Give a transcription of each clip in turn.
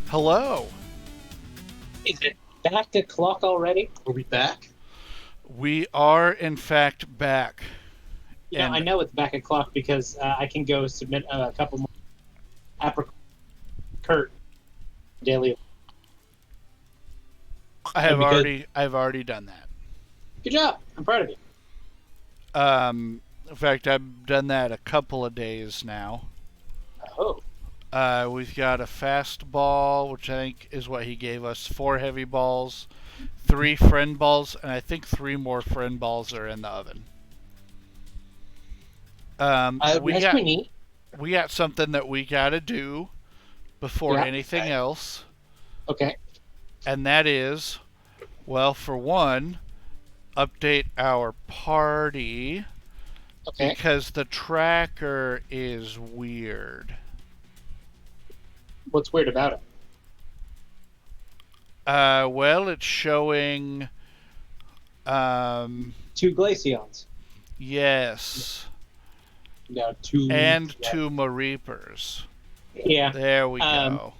Hello. Is it back to clock already? Are we back? We are, in fact, back. I And know it's back at clock because I can go submit a couple more apricot Kurt daily. And because I've already done that. Good job. I'm proud of you. In fact, I've done that a couple of days now. Oh, We've got a fast ball, which I think is what he gave us. 4 heavy balls, 3 friend balls, and I think 3 more friend balls are in the oven. that's pretty neat. We got something that we gotta do before Yeah. anything Okay. else, Okay. and that is, well, for one, update our party Okay. because the tracker is weird. What's weird about it? Well, it's showing. 2 Glaceons. Yes, now two and 2 Mareepers. Yeah. There we go.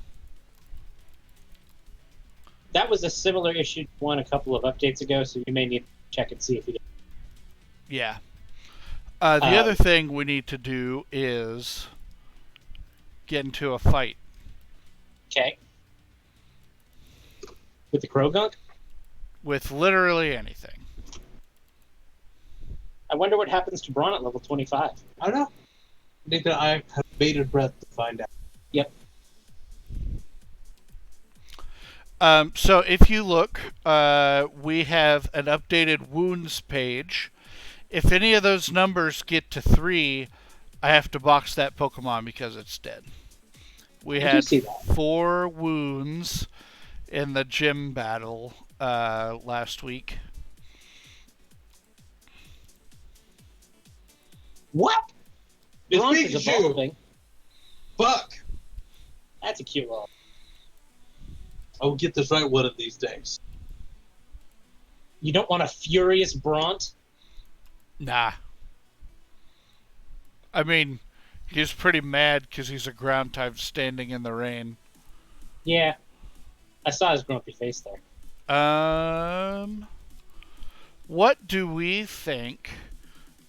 That was a similar issue to one a couple of updates ago, so you may need to check and see if you get. Yeah. The other thing we need to do is get into a fight. Okay. With the Krogunk? With literally anything. I wonder what happens to Braun at level 25. I don't know. I think that I have bated breath to find out. Yep. So if you look, we have an updated wounds page. If any of those numbers get to 3, I have to box that Pokemon because it's dead. We had see that. 4 wounds in the gym battle last week. What? It's Braun is Pikachu. evolving. Fuck! That's a cute little. I will get this right one of these days. You don't want a furious Bront? Nah. I mean, he's pretty mad because he's a ground type standing in the rain. Yeah. I saw his grumpy face there. What do we think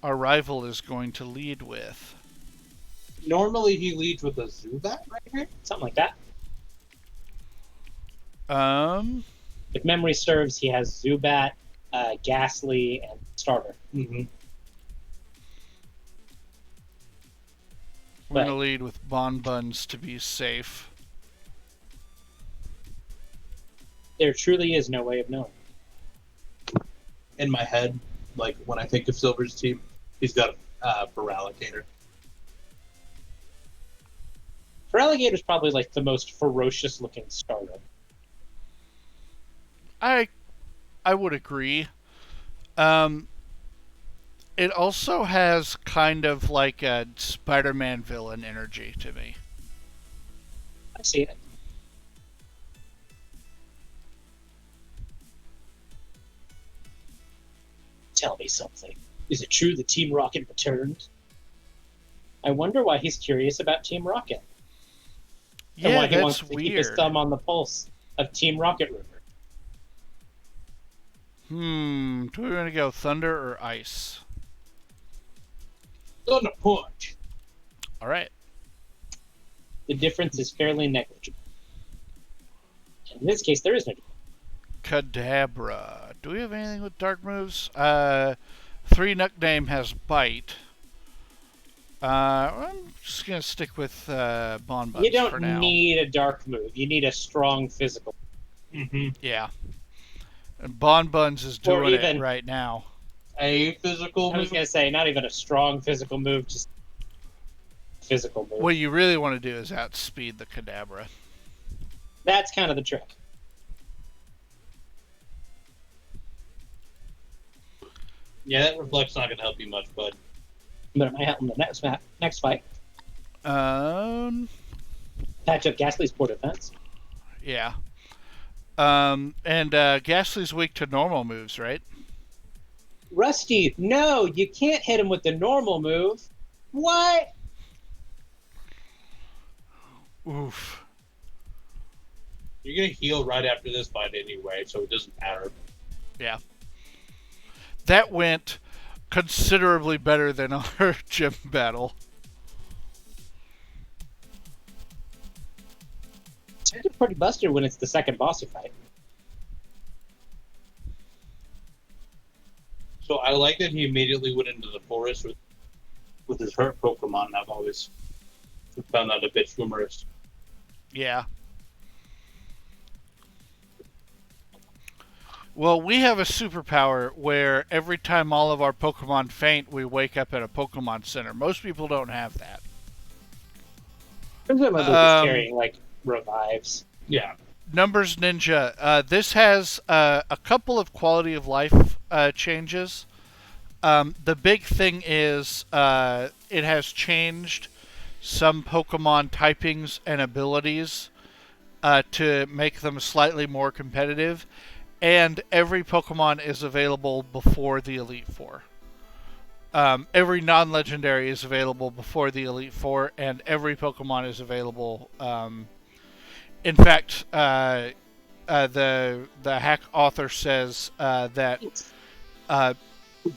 our rival is going to lead with? Normally he leads with a Zubat right here. Something like that. We're If memory serves, he has Zubat, Ghastly, and Starter. Mm-hmm. going to lead with Bonbuns to be safe. There truly is no way of knowing. In my head, like when I think of Silver's team, he's got a Feraligatr. Feraligator's probably like the most ferocious looking starter. I would agree. It also has kind of like a Spider-Man villain energy to me. I see it. Tell me something. Is it true that Team Rocket returned? I wonder why he's curious about Team Rocket. And Yeah, why he wants that's to keep his weird. thumb on the pulse of Team Rocket rumor. Do we want to go Thunder or Ice? Thunder Punch. All right. The difference is fairly negligible. In this case, there is no difference. Kadabra. Do we have anything with dark moves? 3 Name has Bite. I'm just going to stick with Bonbuns You for don't now. need a dark move. You need a strong physical. Mm-hmm. Yeah. And Bonbuns is Or doing even- it right now. A physical I was move. going to say, not even a strong physical move, just physical move. What you really want to do is outspeed the Kadabra. That's kind of the trick. Yeah, that reflect's not going to help you much, bud. But it might help in the next fight. Um, Patch up Ghastly's poor defense. yeah. And Ghastly's weak to normal moves, right? Rusty, no, you can't hit him with the normal move. What? Oof. You're gonna heal right after this fight anyway, so it doesn't matter. Yeah. That went considerably better than our gym battle. It's actually pretty busted when it's the second boss fight. So I like that he immediately went into the forest with his hurt Pokemon. I've always found that a bit humorous. Yeah. Well, we have a superpower where every time all of our Pokemon faint, we wake up at a Pokemon Center. Most people don't have that. Sometimes just carrying like revives. Yeah. Numbers Ninja. This has a couple of quality of life changes. The big thing is it has changed some Pokemon typings and abilities to make them slightly more competitive. And every Pokemon is available before the Elite Four. Every non-legendary is available before the Elite Four, and every Pokemon is available. In fact, the hack author says that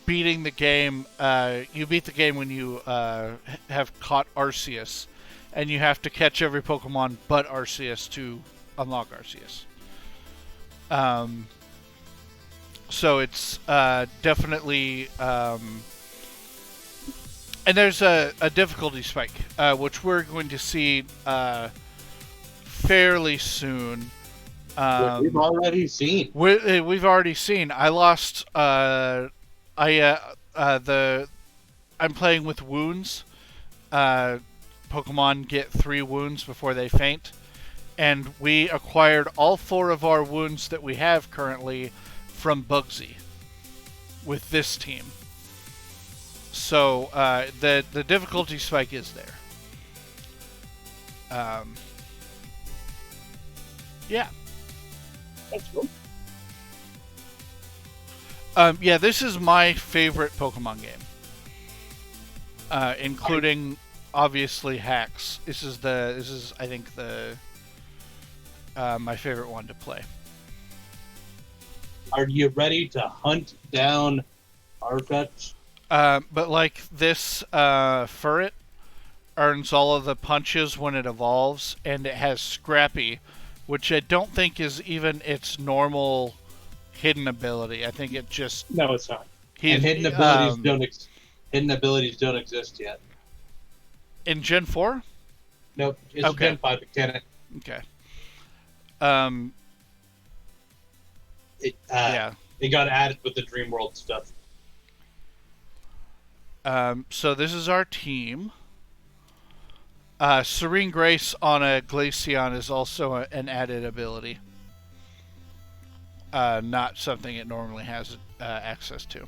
beating the game, you beat the game when you have caught Arceus, and you have to catch every Pokemon but Arceus to unlock Arceus. So it's definitely, and there's a difficulty spike, which we're going to see fairly soon. We've already seen. We've already seen. I lost. I'm playing with wounds. Pokemon get 3 wounds before they faint, and we acquired all 4 of our wounds that we have currently from Bugsy with this team. So the difficulty spike is there. Yeah. That's cool. Yeah, this is my favorite Pokemon game, including obviously hacks. This is I think the my favorite one to play. Are you ready to hunt down Farfetch? But like this Furret earns all of the punches when it evolves, and it has Scrappy, which I don't think is even its normal hidden ability. I think it just No, it's not. And hidden abilities don't exist yet. in Gen 4. Nope, it's Okay. Gen 5 mechanic. Okay. Yeah. It got added with the Dream World stuff. So this is our team. Serene Grace on a Glaceon is also an added ability. Not something it normally has access to.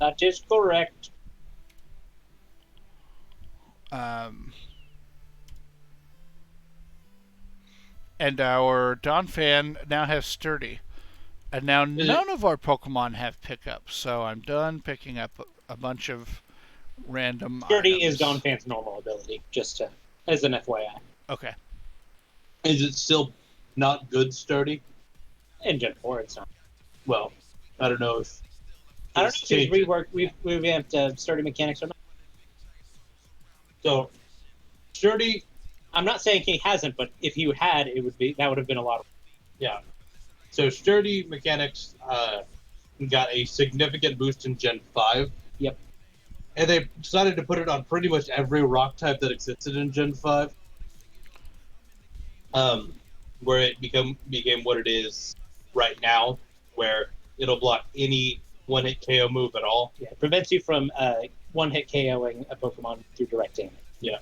That is correct. And our Donphan now has Sturdy. And now none of our Pokemon have pickups, so I'm done picking up a bunch of random Sturdy items. is Donphan's normal ability, just as an FYI. Okay. Is it still not good sturdy? In Gen 4, it's not. Well, I don't know if I don't know if he's reworked, we've revamped Sturdy mechanics or not. So, sturdy, I'm not saying he hasn't, but if he had, that would have been a lot of. yeah. So sturdy mechanics got a significant boost in Gen 5. Yep. And they decided to put it on pretty much every rock type that existed in Gen 5. Where it became what it is right now, where it'll block any one-hit KO move at all. Yeah, it prevents you from one-hit KOing a Pokemon through direct aim. Yeah.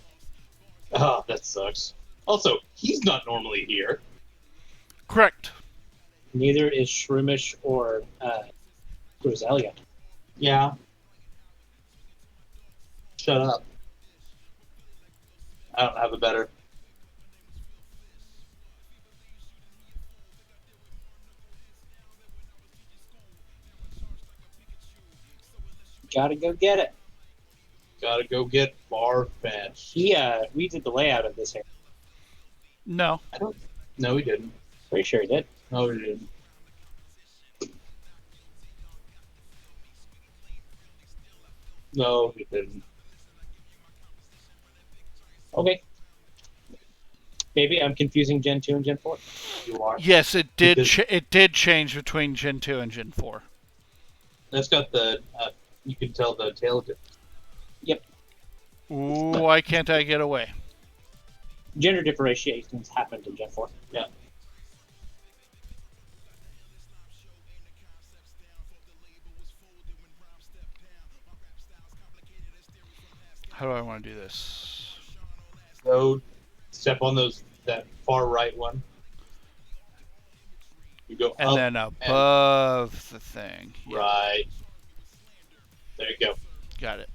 Oh, that sucks. Also, he's not normally here. Correct. Neither is Shroomish or Roselia. Yeah. Shut up. I don't have a better. Gotta go get it. Gotta go get Farfetch. We did the layout of this here. No. No, he didn't. Pretty sure he did. No, he didn't. No, he didn't. Okay. Maybe I'm confusing Gen 2 and Gen 4. You are. Yes, it did. Because- It did change between Gen 2 and Gen 4. That's got the. You can tell the tail difference. Yep. Ooh, why can't I get away? Gender differentiations happened in Gen 4. Yeah. How do I want to do this? Go step on that far right one. You go And up then above the thing. and Yep, right. There you go. got it.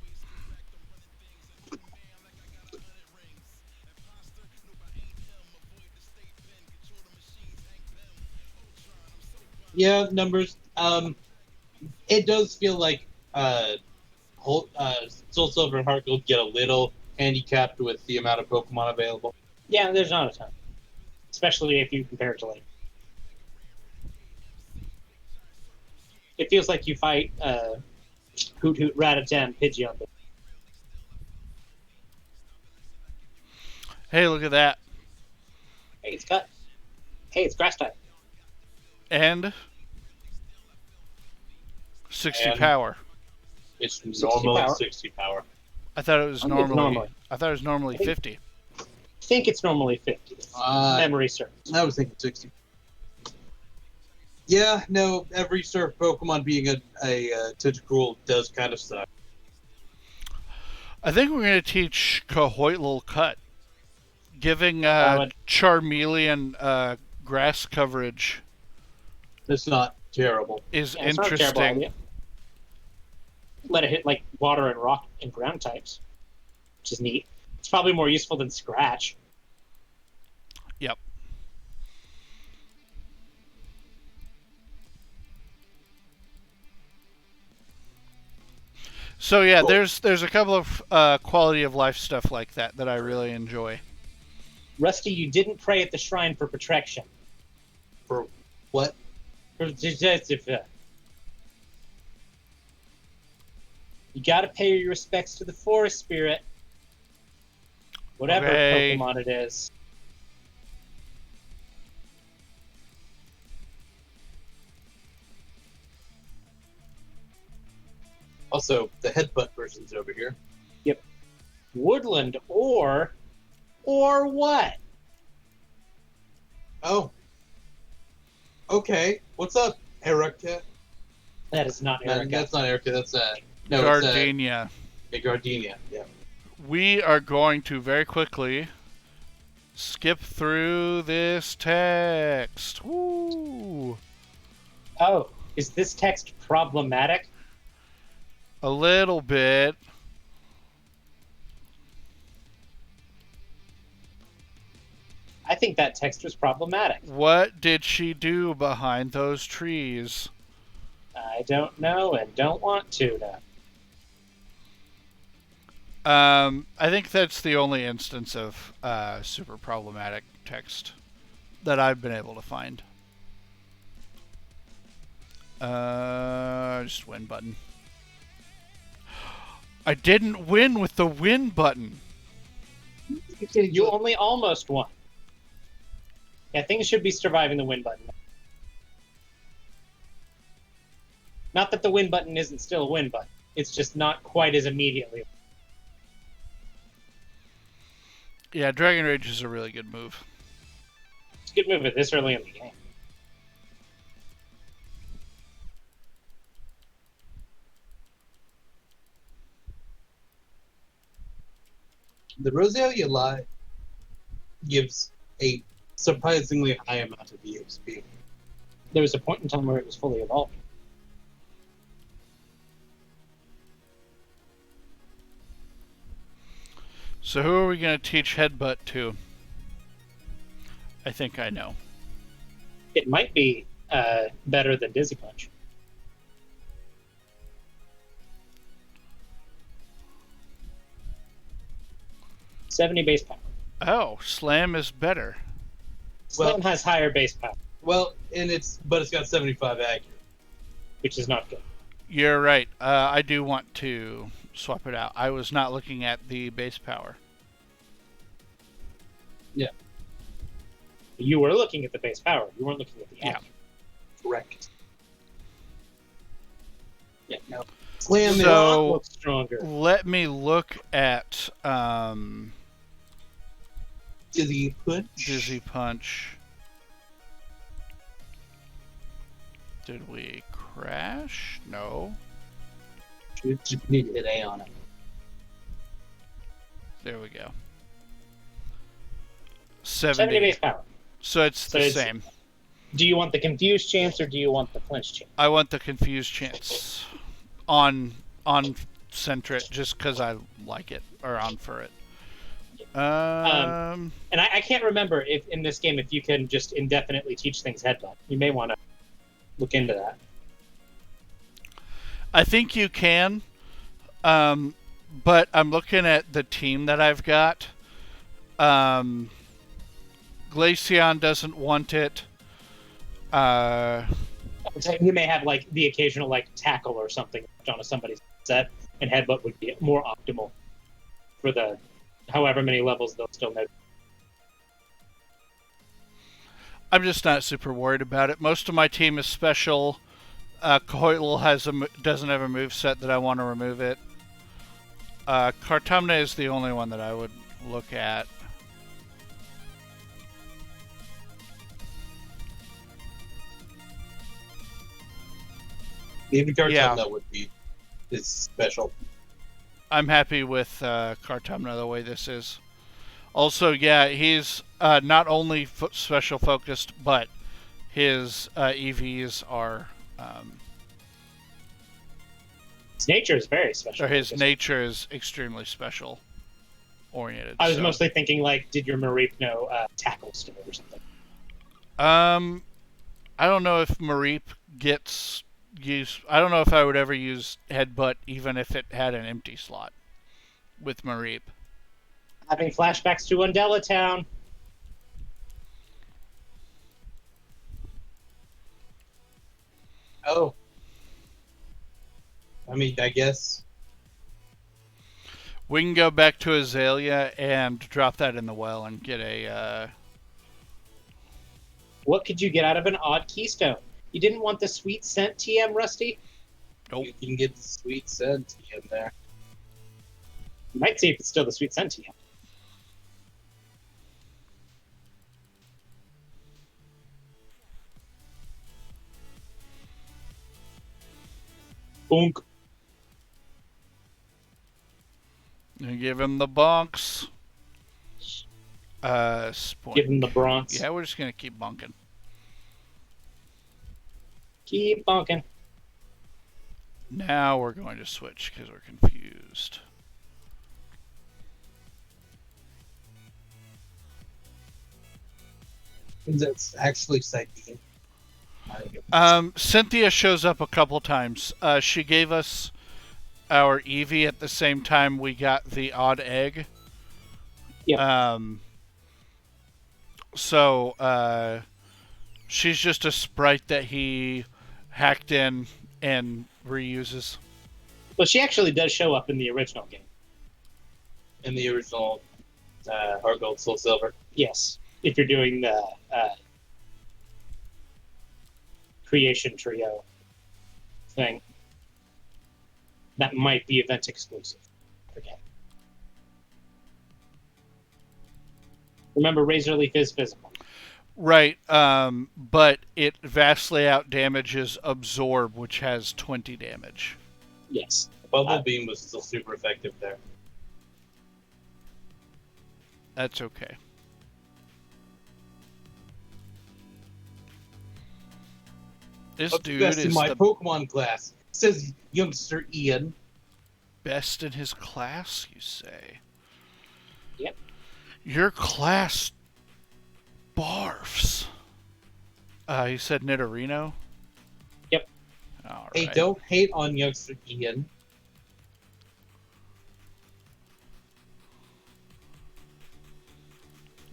Yeah, numbers. It does feel like Soul Silver and Heart Gold get a little handicapped with the amount of Pokemon available. Yeah, there's not a ton. Especially if you compare it to like. It feels like you fight Hoot Hoot, Rattata, Pidgeot. Hey, look at that. Hey, it's cut. Hey, it's grass type. And 60 And- power. It's 60 normally power. 60 power. I thought it was I think it's normally. I thought it was normally I think- 50. I think it's normally 50. Memory serves. I was thinking 60. Yeah, no, every surf Pokemon being a Tentacruel does kind of suck. I think we're going to teach Cahoytl Cut. Giving Valid. Charmeleon grass coverage It's not terrible. is Yeah, it's not a terrible interesting. idea. Let it hit like water and rock and ground types, which is neat. It's probably more useful than Scratch. Yep. So yeah, Cool. there's a couple of quality of life stuff like that I really enjoy. Rusty, you didn't pray at the shrine for protection. For what? You gotta pay your respects to the forest spirit. Whatever Okay. Pokemon it is. Also, the headbutt version's over here. Woodland or what? Oh. Okay. What's up, Erica? That is not No, Erica. that's not Erica. That's no, Gardenia. it's Gardenia. Yeah. We are going to very quickly skip through this text. Woo! Oh, is this text problematic? A little bit. I think that text was problematic. What did she do behind those trees? I don't know and don't want to know. I think that's the only instance of super problematic text that I've been able to find. Just win button. I didn't win with the win button. You only almost won. Yeah, things should be surviving the win button. Not that the win button isn't still a win button. It's just not quite as immediately. Yeah, Dragon Rage is a really good move. It's a good move at this early in the game. The Roselia Lie gives a surprisingly high amount of EXP. There was a point in time where it was fully evolved. So who are we going to teach Headbutt to? I think I know. It might be better than Dizzy Punch. .70 base power. Oh, Slam is better. Slam has higher base power, Well, but it's got 75 accuracy. which is not good. You're right. I do want to swap it out. I was not looking at the base power. You were looking at the base power. You weren't looking at the Yeah. accuracy. Correct. Yeah, no. Slam So- Rock looks stronger. Let me look at Dizzy Punch. Dizzy Punch. Did we crash? No. You just need to hit A on it. There we go. 70 70. base power. So it's So the it's- same. Do you want the confused chance or do you want the flinch chance? I want the confused chance on center it just because I like it, or on for it. And I can't remember if in this game if you can just indefinitely teach things headbutt. You may want to look into that. I think you can, but I'm looking at the team that I've got. Glaceon doesn't want it. You may have like the occasional like tackle or something on somebody's set, and headbutt would be more optimal for the however many levels they'll still know. I'm just not super worried about it. Most of my team is special. Coital doesn't have a move set that I want to remove it. Kartamna is the only one that I would look at. Even Kartamna Yeah. would be is special. I'm happy with Kartamna the way this is. Also, yeah, he's not only special focused, but his EVs are, His nature is very special. or his nature is extremely special oriented. I was so. mostly thinking like, did your Mareep know tackle still or something? I don't know if Mareep gets used. I don't know if I would ever use Headbutt even if it had an empty slot with Mareep. Having flashbacks to Undella Town. Oh. I mean, I guess. We can go back to Azalea and drop that in the well and get a. What could you get out of an odd keystone? You didn't want the sweet scent TM, Rusty? Nope. You can get the sweet scent in there. You might see if it's still the sweet scent TM. Boonk. And give him the bonks. Spoink. Give him the bronze. Yeah, we're just gonna keep bonking. Keep bonking. Now we're going to switch because we're confused. That's actually Psyche. Cynthia shows up a couple times. She gave us our Eevee at the same time we got the odd egg. Yep. So she's just a sprite that he hacked in and reuses. Well, she actually does show up in the original game. In the original Heart Gold, Soul Silver. Yes. If you're doing the creation trio thing. That might be event exclusive. Forget. Remember, Razor Leaf is physical. Right, but it vastly outdamages Absorb, which has 20 damage. Yes. Bubble Beam was still super effective there. That's okay. This What's dude best is in my the Pokemon class, says youngster Ian. best in his class, you say? Yep. Your class barfs. You said Nidorino? Yep. All Hey, right. don't hate on youngster Ian.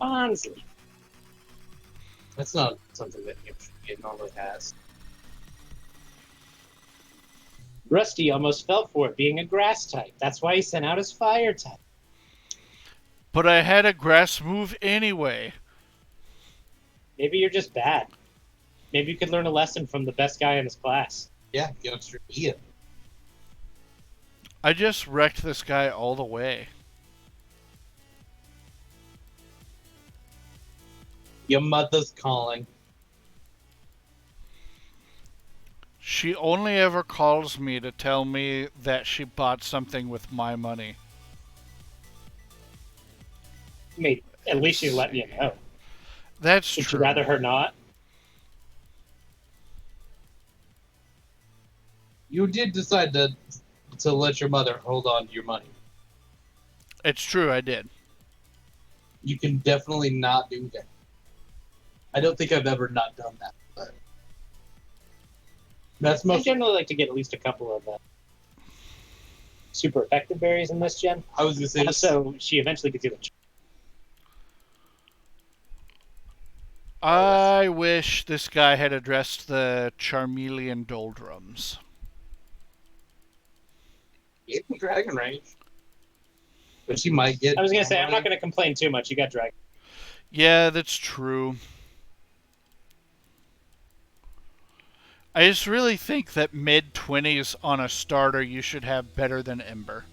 Bonsley. That's not something that it normally has. Rusty almost fell for it, being a grass type. That's why he sent out his fire type. But I had a grass move anyway. Maybe you're just bad. Maybe you could learn a lesson from the best guy in his class. Yeah, youngster Ian. I just wrecked this guy all the way. Your mother's calling. She only ever calls me to tell me that she bought something with my money. I mean, at least she let you know. That's Would true. you rather her not? You did decide to let your mother hold on to your money. It's true, I did. You can definitely not do that. I don't think I've ever not done that, but that's I most. generally like to get at least a couple of super effective berries in this gen. I was gonna say this. So she eventually gets you the. I wish this guy had addressed the Charmeleon doldrums. Gave him Dragon Range, but she might get. I was gonna say I'm not gonna complain too much. You got dragon. Yeah, that's true. I just really think that mid-20s on a starter you should have better than Ember.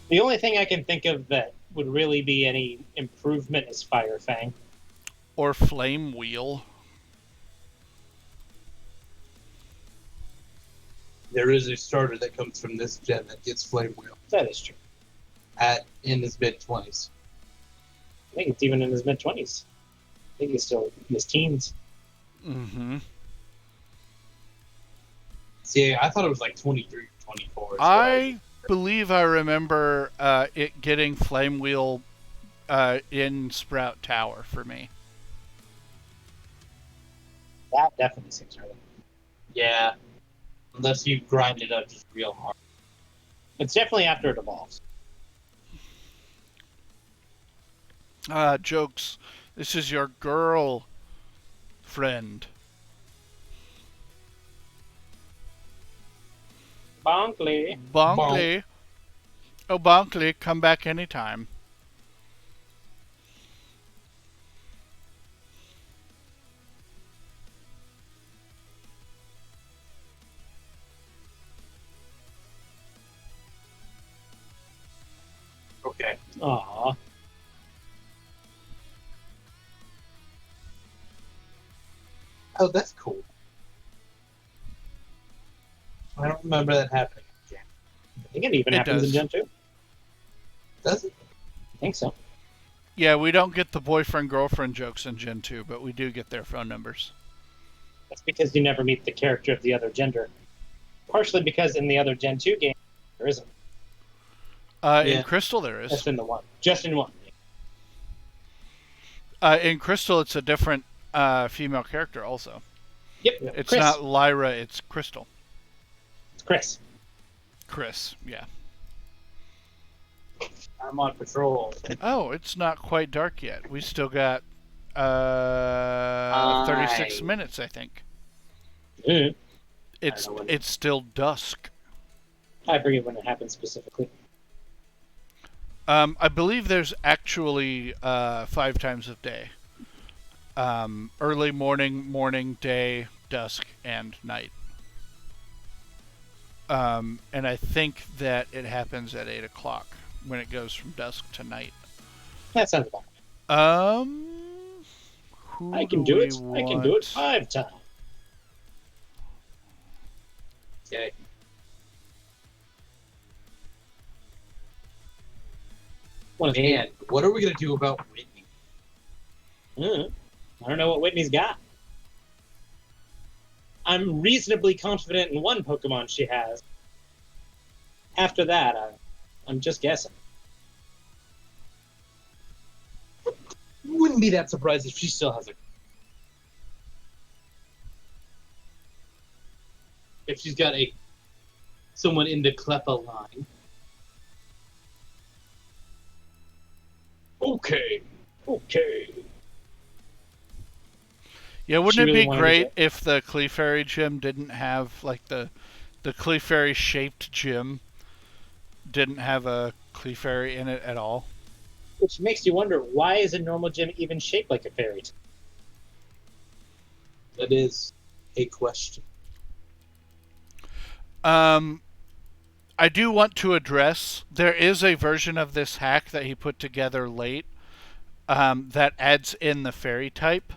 The only thing I can think of that would really be any improvement is Fire Fang. Or Flame Wheel. There is a starter that comes from this gen that gets Flame Wheel That is true. in his mid-20s. I think it's even in his mid-20s. I think he's still in his teens. Mm-hmm. See, I thought it was like 23 or 24. I believe I remember it getting Flame Wheel in Sprout Tower for me. That definitely seems early. Yeah. Unless you grind it up just real hard. It's definitely after it evolves. Jokes. This is your girl friend. Bonkley. Bonkley. Oh, Bonkley, come back anytime. Okay. Aww. Oh, that's cool. I don't remember that happening. I think it even happens in does. Gen 2. Does it? I think so. Yeah, we don't get the boyfriend-girlfriend jokes in Gen 2, but we do get their phone numbers. That's because you never meet the character of the other gender. Partially because in the other Gen 2 game, there isn't. In Crystal, there is. Just in the one. Just in one. In Crystal, it's a different female character also. Yep. It's Chris. not Lyra, it's Crystal. It's Chris. Chris, yeah. I'm on patrol. Oh, it's not quite dark yet. We still got 36 minutes, I think. Mm. It's still dusk. I forget when it happens specifically. I believe there's actually 5 times of day. Early morning, day, dusk, and night. And I think that it happens at 8 o'clock when it goes from dusk to night. That sounds about right. Who I can do it. we I can do it want? 5 times. Okay. Man, what are we gonna do about Whitney? I don't know what Whitney's got. I'm reasonably confident in one Pokemon she has. After that, I'm just guessing. Wouldn't be that surprised if she still has a. If she's got someone in the Kleppa line. Okay. Yeah, She wouldn't it really be wanted to great get. if the Clefairy gym didn't have, like, the Clefairy shaped gym didn't have a Clefairy in it at all? Which makes you wonder, why is a normal gym even shaped like a fairy type? That is a question. Um, I do want to address there is a version of this hack that he put together late that adds in the fairy type.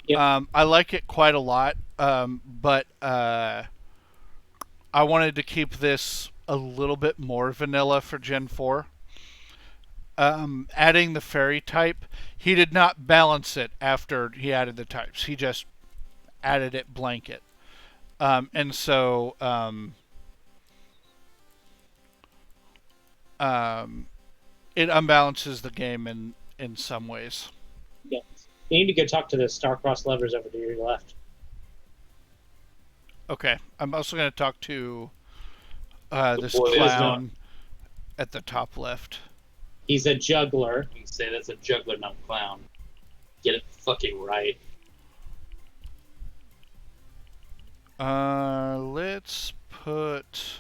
Yep. I like it quite a lot, but I wanted to keep this a little bit more vanilla for Gen 4. Adding the fairy type, he did not balance it after he added the types. He just added it blanket. And so um, it unbalances the game in some ways. Yeah. You need to go talk to the star-crossed lovers over to your left. Okay, I'm also going to talk to this boy is clown at the top left. He's a juggler. You can say that's a juggler, not a clown. Get it fucking right. Let's put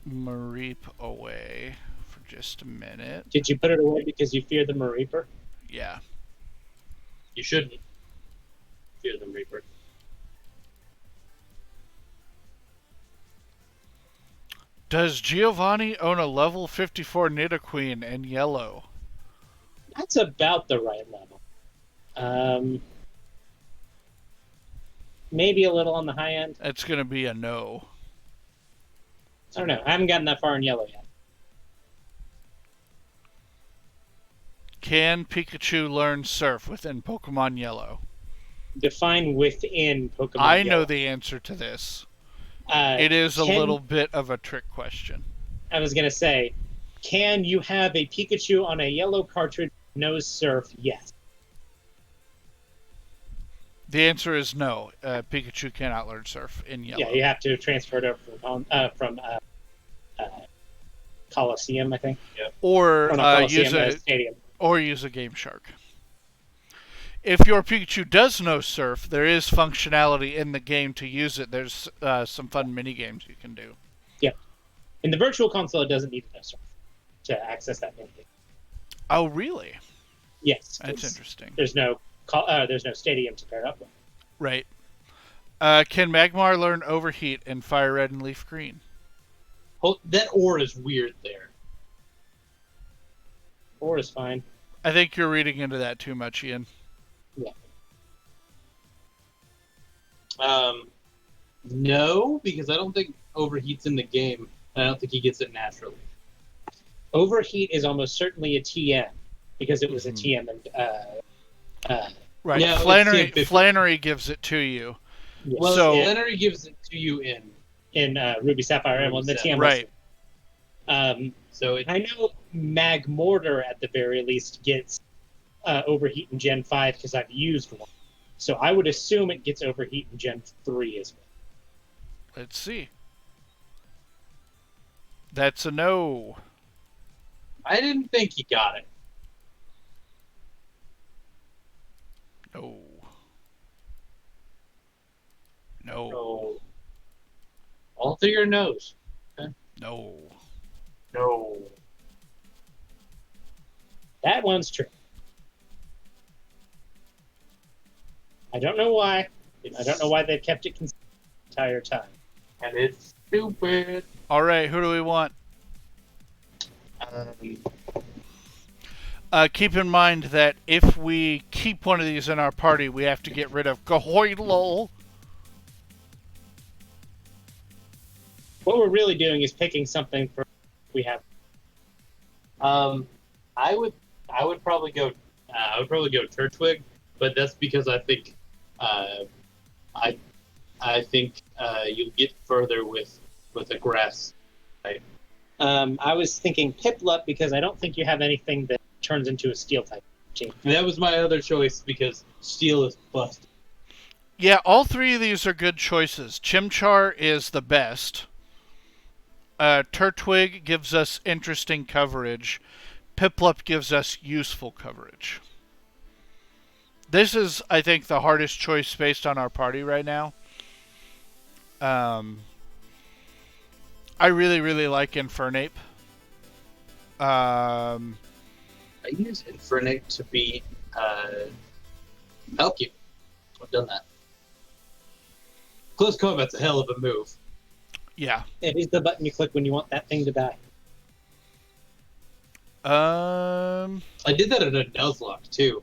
Mareep away for just a minute. Did you put it away because you fear the Reaper? Yeah. You shouldn't fear the Reaper. Does Giovanni own a level 54 Nidoqueen in yellow? That's about the right level. Maybe a little on the high end. It's going to be a no. I don't know. I haven't gotten that far in yellow yet. Can Pikachu learn Surf within Pokemon Yellow? Define within Pokemon I know Yellow. the answer to this. Uh, It is a can- little bit of a trick question. I was going to say, can you have a Pikachu on a yellow cartridge knows Surf? Yes. The answer is no. Pikachu cannot learn Surf in yellow. Yeah, you have to transfer it over from Coliseum, I think. Or Or not use Coliseum, a Stadium. or use a Game Shark. If your Pikachu does know Surf, there is functionality in the game to use it. There's some fun mini games you can do. In the Virtual Console, it doesn't need to know Surf to access that minigame. Oh, really? Yes. That's interesting. There's no Stadium to pair it up with. Right. Can Magmar learn Overheat in Fire Red and Leaf Green? Oh, that ore is weird there. Or is fine. I think you're reading into that too much, Ian. No, because I don't think Overheat's in the game. I don't think he gets it naturally. Overheat is almost certainly a TM because it was a TM and Right. Yeah, it's Flannery TM50. Flannery gives it to you. Well, So- Flannery gives it to you in Ruby Sapphire Ruby Emblem, the TM. Right. So it, I know Magmortar at the very least gets Overheat in Gen 5 because I've used one. So I would assume it gets Overheat in Gen 3 as well. Let's see. That's a no. I didn't think he got it. No. No. So all through your nose. No. No. That one's true. I don't know why. I don't know why they've kept it consistent the entire time. And it's stupid. All right, who do we want? Keep in mind that if we keep one of these in our party, we have to get rid of Gahoylol. What we're really doing is picking something for we have. I would probably go Turtwig, but that's because I think you'll get further with a grass type. I was thinking Piplup because I don't think you have anything that turns into a steel type. And that was my other choice because steel is busted. Yeah, all three of these are good choices. Chimchar is the best. Turtwig gives us interesting coverage. Piplup gives us useful coverage. This is, I think, the hardest choice based on our party right now. I really, really like Infernape. I use Infernape to beat Palkia. I've done that. Close combat's a hell of a move. Yeah. It is the button you click when you want that thing to die. I did that in a Nuzlocke too.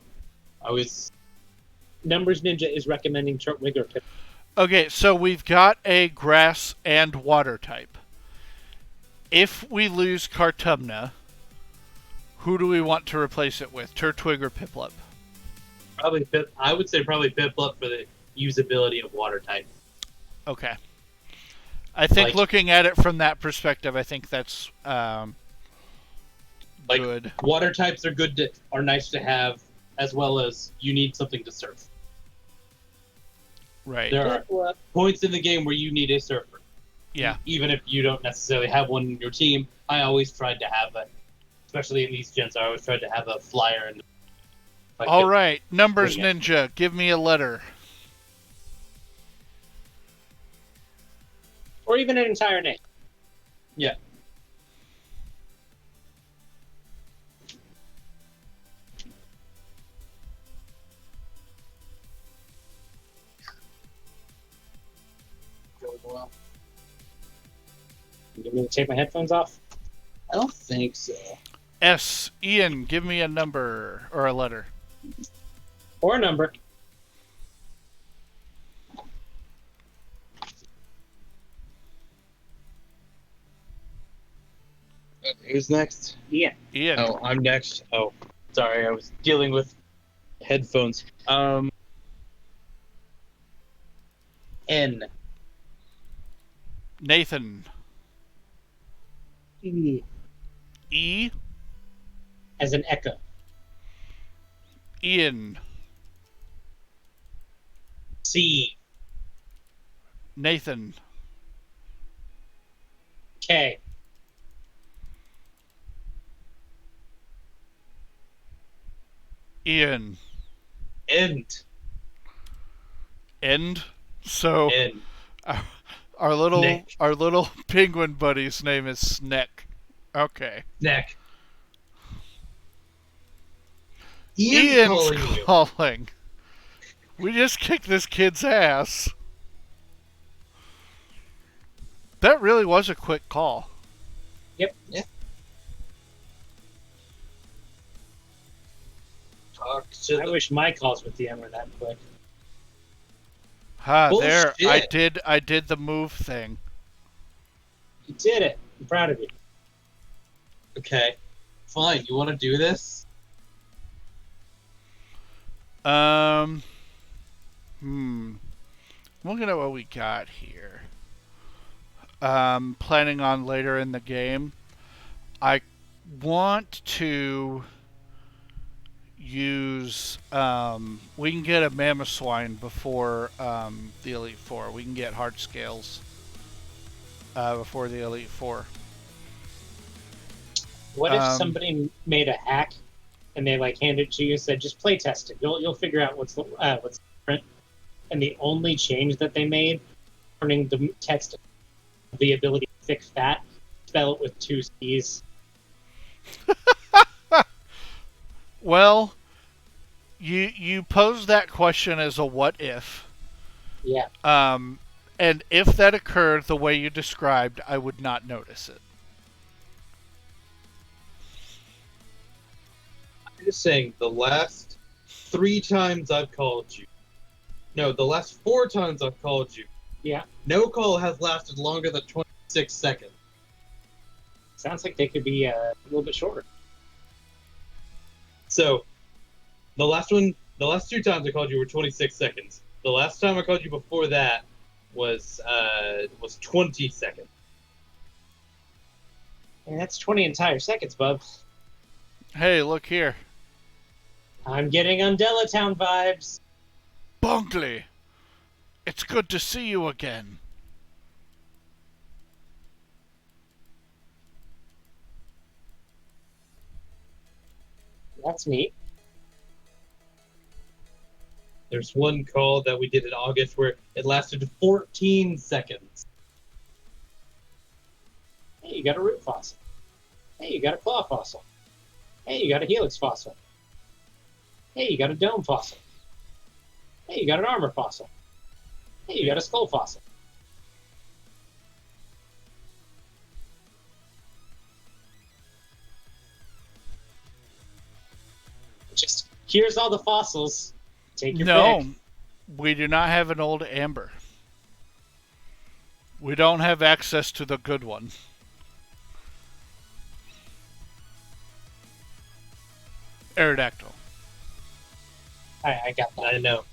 Numbers Ninja is recommending Chartwig or Pip. Okay, so we've got a grass and water type. If we lose Cartumna, who do we want to replace it with? Turtwig or Piplup? Probably Pip. I would say probably Piplup for the usability of water type. Okay. I think looking at it from that perspective, I think that's good. Water types are nice to have, as well as you need something to surf. Right. There are points in the game where you need a surfer. Yeah. Even if you don't necessarily have one in your team, I always tried to have especially in these gens, I always tried to have a flyer. All right, Numbers Ninja, give me a letter. Or even an entire name. Yeah. Well. You want me to take my headphones off? I don't think so. S. Ian, give me a number or a letter. Or a number. Who's next? Ian. Ian. Oh, I'm next. Oh, sorry, I was dealing with headphones. N. Nathan. E. E. As an echo. Ian. C. Nathan. K. Ian. End. End. So End. our little penguin buddy's name is Sneck. Okay. Neck. Ian's calling calling. We just kicked this kid's ass. That really was a quick call. Yep. Yeah. Talk to I wish my calls with DM were that quick. There. Bullshit. I did the move thing. You did it. I'm proud of you. Okay. Fine. You want to do this? Looking at what we got here. Planning on later in the game. I want to use we can get a Mamoswine before the Elite Four. We can get hard scales before the Elite Four. What if somebody made a hack and they handed it to you and said, just play test it. You'll figure out what's different. And the only change that they made, turning the text, the ability to fix that, spell it with 2 C's. Well, you pose that question as a what if. Yeah. And if that occurred the way you described, I would not notice it. I'm just saying, the last 3 times I've called you. No, the last 4 times I've called you. Yeah. No call has lasted longer than 26 seconds. Sounds like they could be a little bit shorter. So, the last 2 times I called you were 26 seconds. The last time I called you before that was 20 seconds. And that's 20 entire seconds, bub. Hey, look here. I'm getting Undella Town vibes. Bongley, it's good to see you again. That's neat. There's one call that we did in August where it lasted 14 seconds. Hey, you got a root fossil. Hey, you got a claw fossil. Hey, you got a helix fossil. Hey, you got a dome fossil. Hey, you got an armor fossil. Hey, you got a skull fossil. Just here's all the fossils. Take your No, pick. we do not have an old amber. We don't have access to the good one. Aerodactyl. I got that. I know.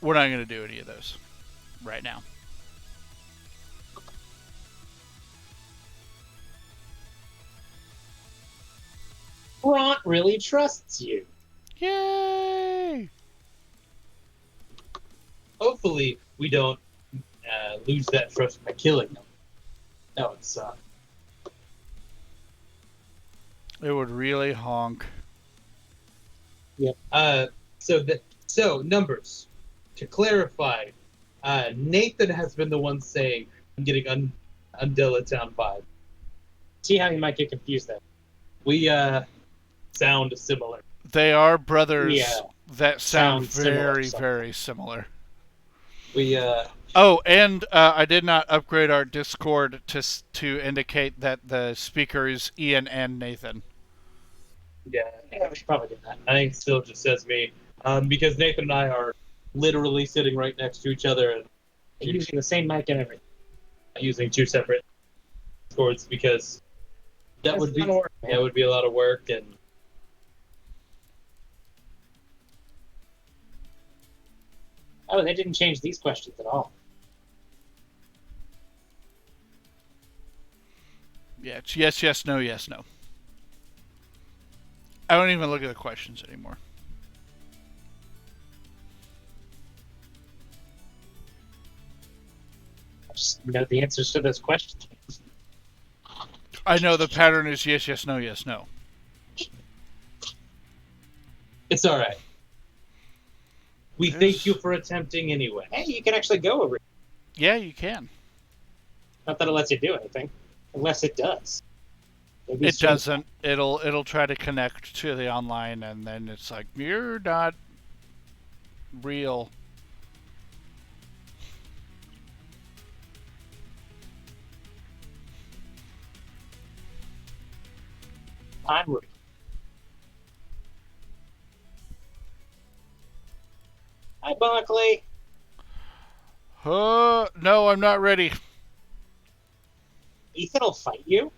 We're not going to do any of those right now. Bront really trusts you. Yay! Hopefully, we don't lose that trust by killing them. That would suck. It would really honk. So numbers. To clarify, Nathan has been the one saying, I'm getting Undella Town vibe. See how you might get confused there. We sound similar. They are brothers Yeah. that sound Sound similar, very, so. very similar. We Oh, and I did not upgrade our Discord to indicate that the speaker is Ian and Nathan. yeah, We should probably do that. I think it still just says me. Because Nathan and I are literally sitting right next to each other and Using the same mic and everything. using two separate Discords because that would be a lot of work, man. a lot of work and Oh, they didn't change these questions at all. Yeah, it's yes, yes, no, yes, no. I don't even look at the questions anymore. I just know the answers to those questions. I know the pattern is yes, yes, no, yes, no. it's all right. We Yes. thank you for attempting anyway. Hey, you can actually go over it. Yeah, you can. Not that it lets you do anything. Unless it does. Maybe It it's just- doesn't. It'll try to connect to the online, and then it's like you're not real. I'm ready. Hi, Buckley. No, I'm not ready. Ethan will fight you.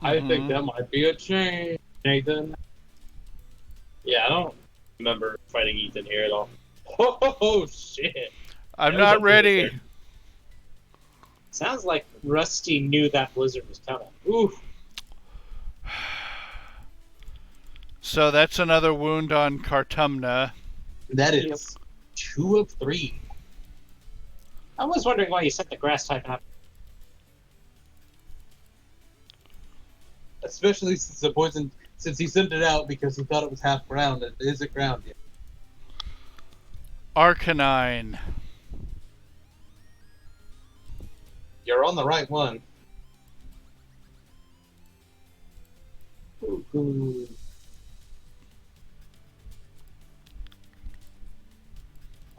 I think Mhm. that might be a change, Nathan. Yeah, I don't remember fighting Ethan here at all. Oh shit! I'm That was not a ready. blizzard. Sounds like Rusty knew that blizzard was coming. Oof. So that's another wound on Cartumna. That is 2 of 3. I was wondering why you sent the grass type out. Especially since the poison, since he sent it out because he thought it was half ground. It isn't ground yet. Arcanine. You're on the right one. Ooh.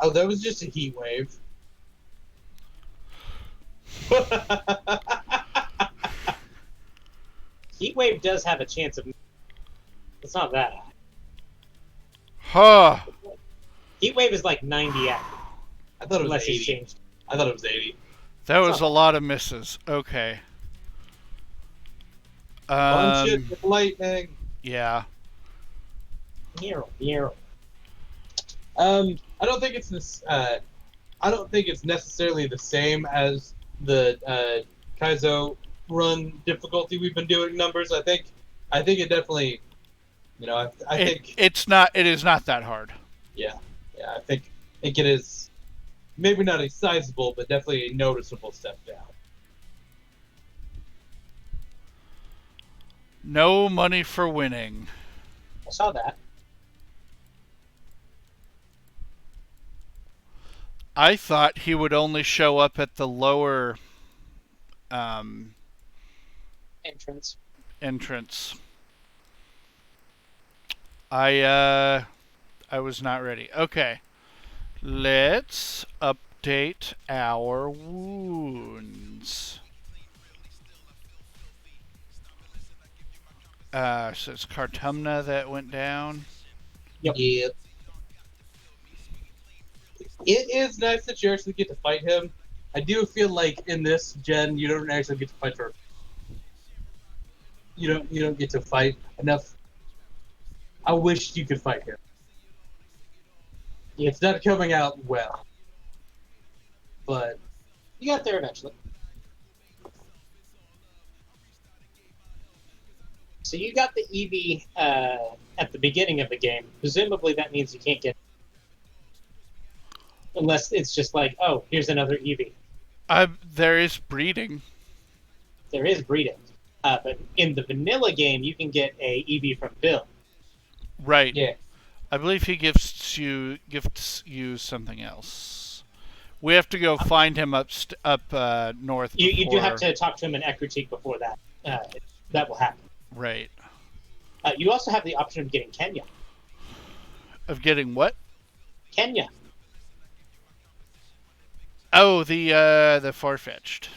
Oh, that was just a heat wave. Heatwave does have a chance of. It's not that high. Huh. Heatwave is like 90 active, I thought it was unless it's 80. changed. I thought it was 80. That was a lot of misses. Okay. Punch it with lightning. Yeah. Nero. I don't think it's this. I don't think it's necessarily the same as the Kaizo run difficulty we've been doing numbers. I think it definitely. You know, I think it's not. It is not that hard. yeah. I think it is maybe not a sizable, but definitely a noticeable step down. No money for winning. I saw that. I thought he would only show up at the lower um, Entrance. entrance. I was not ready. Okay. Let's update our wounds. So it's Cartumna that went down. Yep. Yeah. It is nice that you actually get to fight him. I do feel like in this gen you don't actually get to fight her. You don't get to fight enough. I wish you could fight him. It's not coming out well. But You got there eventually. So you got the EV at the beginning of the game. Presumably that means you can't get, unless it's just like, oh, here's another EV. There is breeding. There is breeding, but in the vanilla game, you can get a EV from Bill. Right. yeah. I believe he gifts you something else. We have to go find him up north. You do have before- to talk to him in Ecruteak before that. That will happen. Right. You also have the option of getting Kenya. Of getting what? Kenya. Oh, the far-fetched.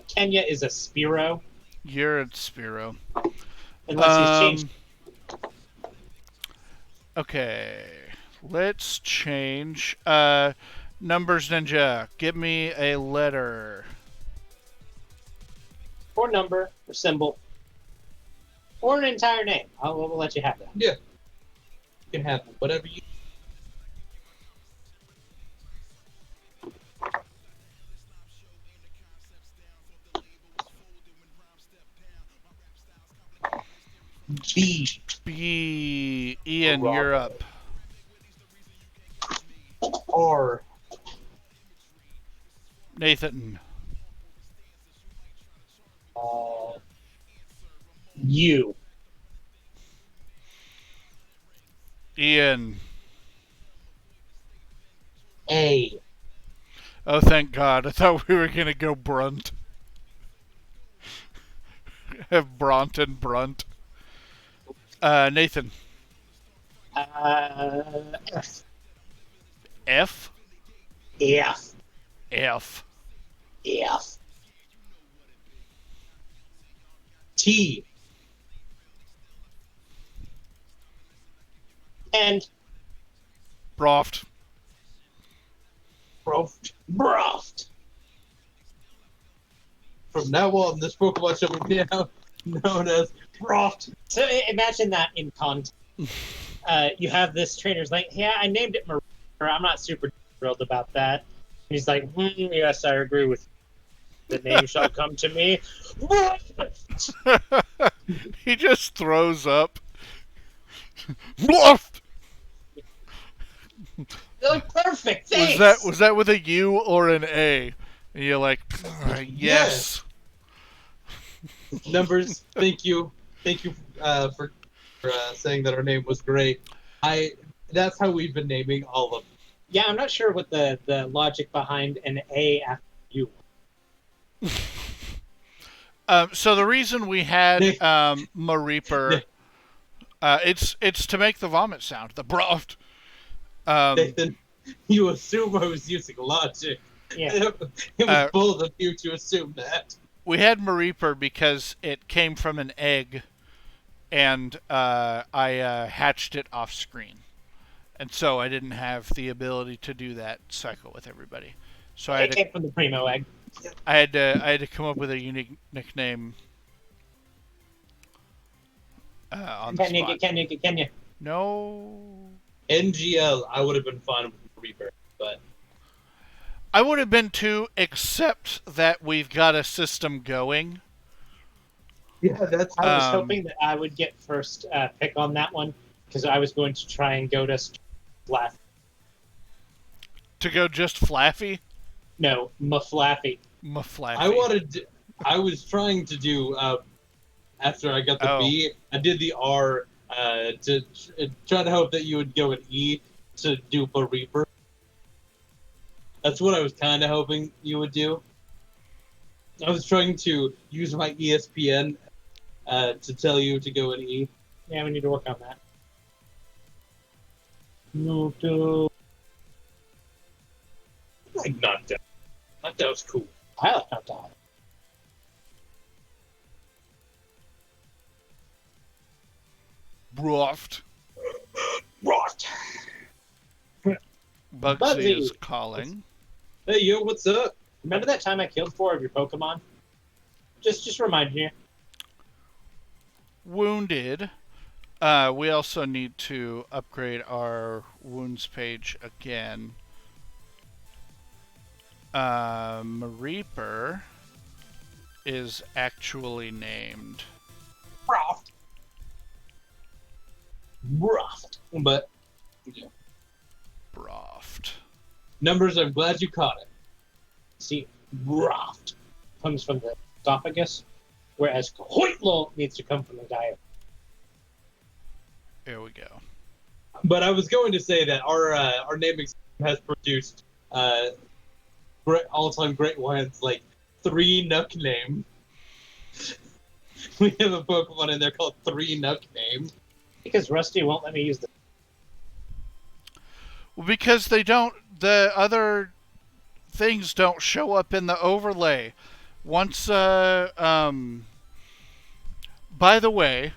Kenya is a Spearow, You're at Spiro. unless he's changed. Okay. Let's change. Numbers Ninja. Give me a letter. Or number, or symbol, or an entire name. We'll let you have that. Yeah. You can have whatever you. B. B. Ian, Bravo. you're up. R. Nathan. U. Ian. A. Oh, thank God. I thought we were going to go Brunt. Have Bront and Brunt. Nathan. F. F? F. F. F. T. And Broft. Broft. Broft. From now on, this Pokemon shall be now known as Broft. So imagine that in context. You have this trainer's like, yeah, I named it Maria. I'm not super thrilled about that. And he's like, yes, I agree with you. The name shall come to me. He just throws up. Broft! You're like, perfect. Thanks. Was that with a U or an A? And you're like, yes. Numbers. Thank you for saying that our name was great. That's how we've been naming all of them. Yeah, I'm not sure what the logic behind an A after U. So the reason we had Mareeper, it's to make the vomit sound, the broft. Nathan, you assume I was using logic. Yeah. It was bold of you to assume that. We had Mareeper because it came from an egg, and I hatched it off screen, and so I didn't have the ability to do that cycle with everybody. So It came from the Primo egg. I had to come up with a unique nickname on the spot. Kenya. No, NGL, I would have been fine with Reaper, but I would have been too, except that we've got a system going. yeah, that's I was hoping that I would get first pick on that one because I was going to try and go to Flaffy. To go just Flaffy? No, Maflaffy. Maflaffy. I was trying to do after I got the Oh. B. I did the R to try to hope that you would go an E to dupe a Reaper. That's what I was kind of hoping you would do. I was trying to use my ESPN to tell you to go an E. Yeah, we need to work on that. Johto. I like Noctowl. Noctowl's cool. I like Johto. Broft. Rot. Bugsy Buzzy. is calling. Hey, yo, what's up? Remember that time I killed 4 of your Pokemon? Just remind you. Wounded. We also need to upgrade our wounds page again. Reaper is actually named. Broft. Broft. But yeah. Broft. Numbers, I'm glad you caught it. See, Broft comes from the esophagus, whereas Hoitlo needs to come from the diaphragm. There we go. But I was going to say that our naming system has produced all-time great ones like 3 Nook Name. We have a Pokemon in there called 3 Nook Name. Because Rusty won't let me use the. Well, because they don't. The other things don't show up in the overlay. Once, by the way,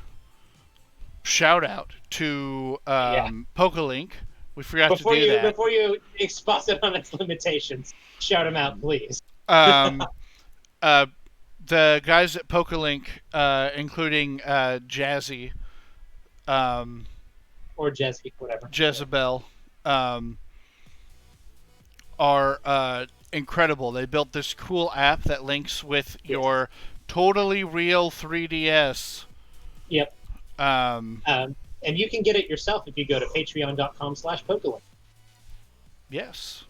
shout out to Pokelink. We forgot to do that. Before you exposit on its limitations, shout them out, please. The guys at Pokelink, including Jazzy, Or Jezzy, whatever. Jezebel, are incredible. They built this cool app that links with your totally real 3DS. Yep. Um, And you can get it yourself if you go to patreon.com/Pokelink. yes.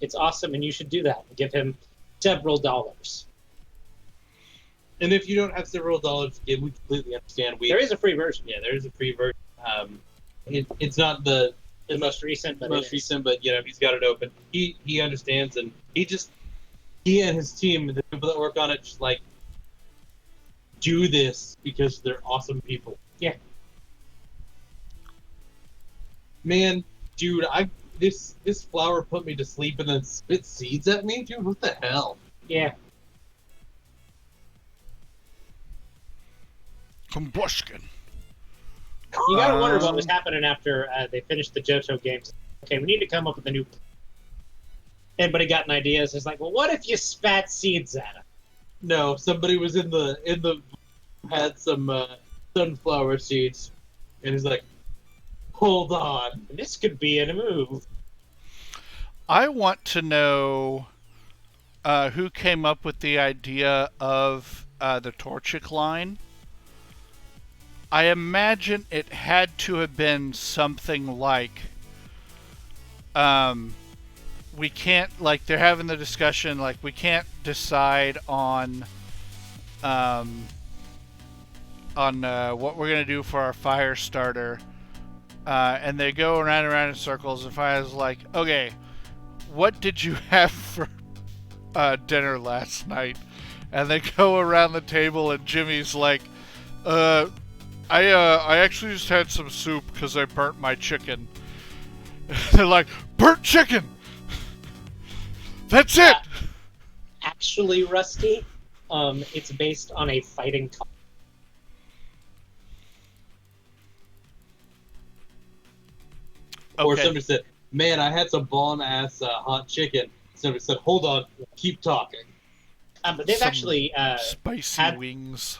It's awesome, and you should do that. Give him several dollars. And if you don't have several dollars to give, we completely understand. There is a free version. Yeah, there is a free version. It's not the most recent, but you know, he's got it open. He understands, and he and his team, the people that work on it, just like do this because they're awesome people. Yeah. Man, dude, this flower put me to sleep and then spit seeds at me, dude. What the hell? Yeah. Combustion. You gotta wonder what was happening after they finished the Johto games. Okay, we need to come up with a new. Anybody got an idea? It's like, well, what if you spat seeds at him? No, somebody was in the had some sunflower seeds, and he's like, hold on, This could be a move. I want to know who came up with the idea of the Torchic line. I imagine it had to have been something like, we can't, like, they're having the discussion, like, we can't decide on what we're going to do for our fire starter. And they go around and around in circles, and Fire's like, okay, what did you have for dinner last night? And they go around the table, and Jimmy's like, I actually just had some soup because I burnt my chicken. They're like, burnt chicken! That's it! Actually, Rusty, it's based on a fighting cop. Or Okay. somebody said, man, I had some bomb-ass hot chicken. Somebody said, hold on, keep talking. But they've Some actually spicy had- wings.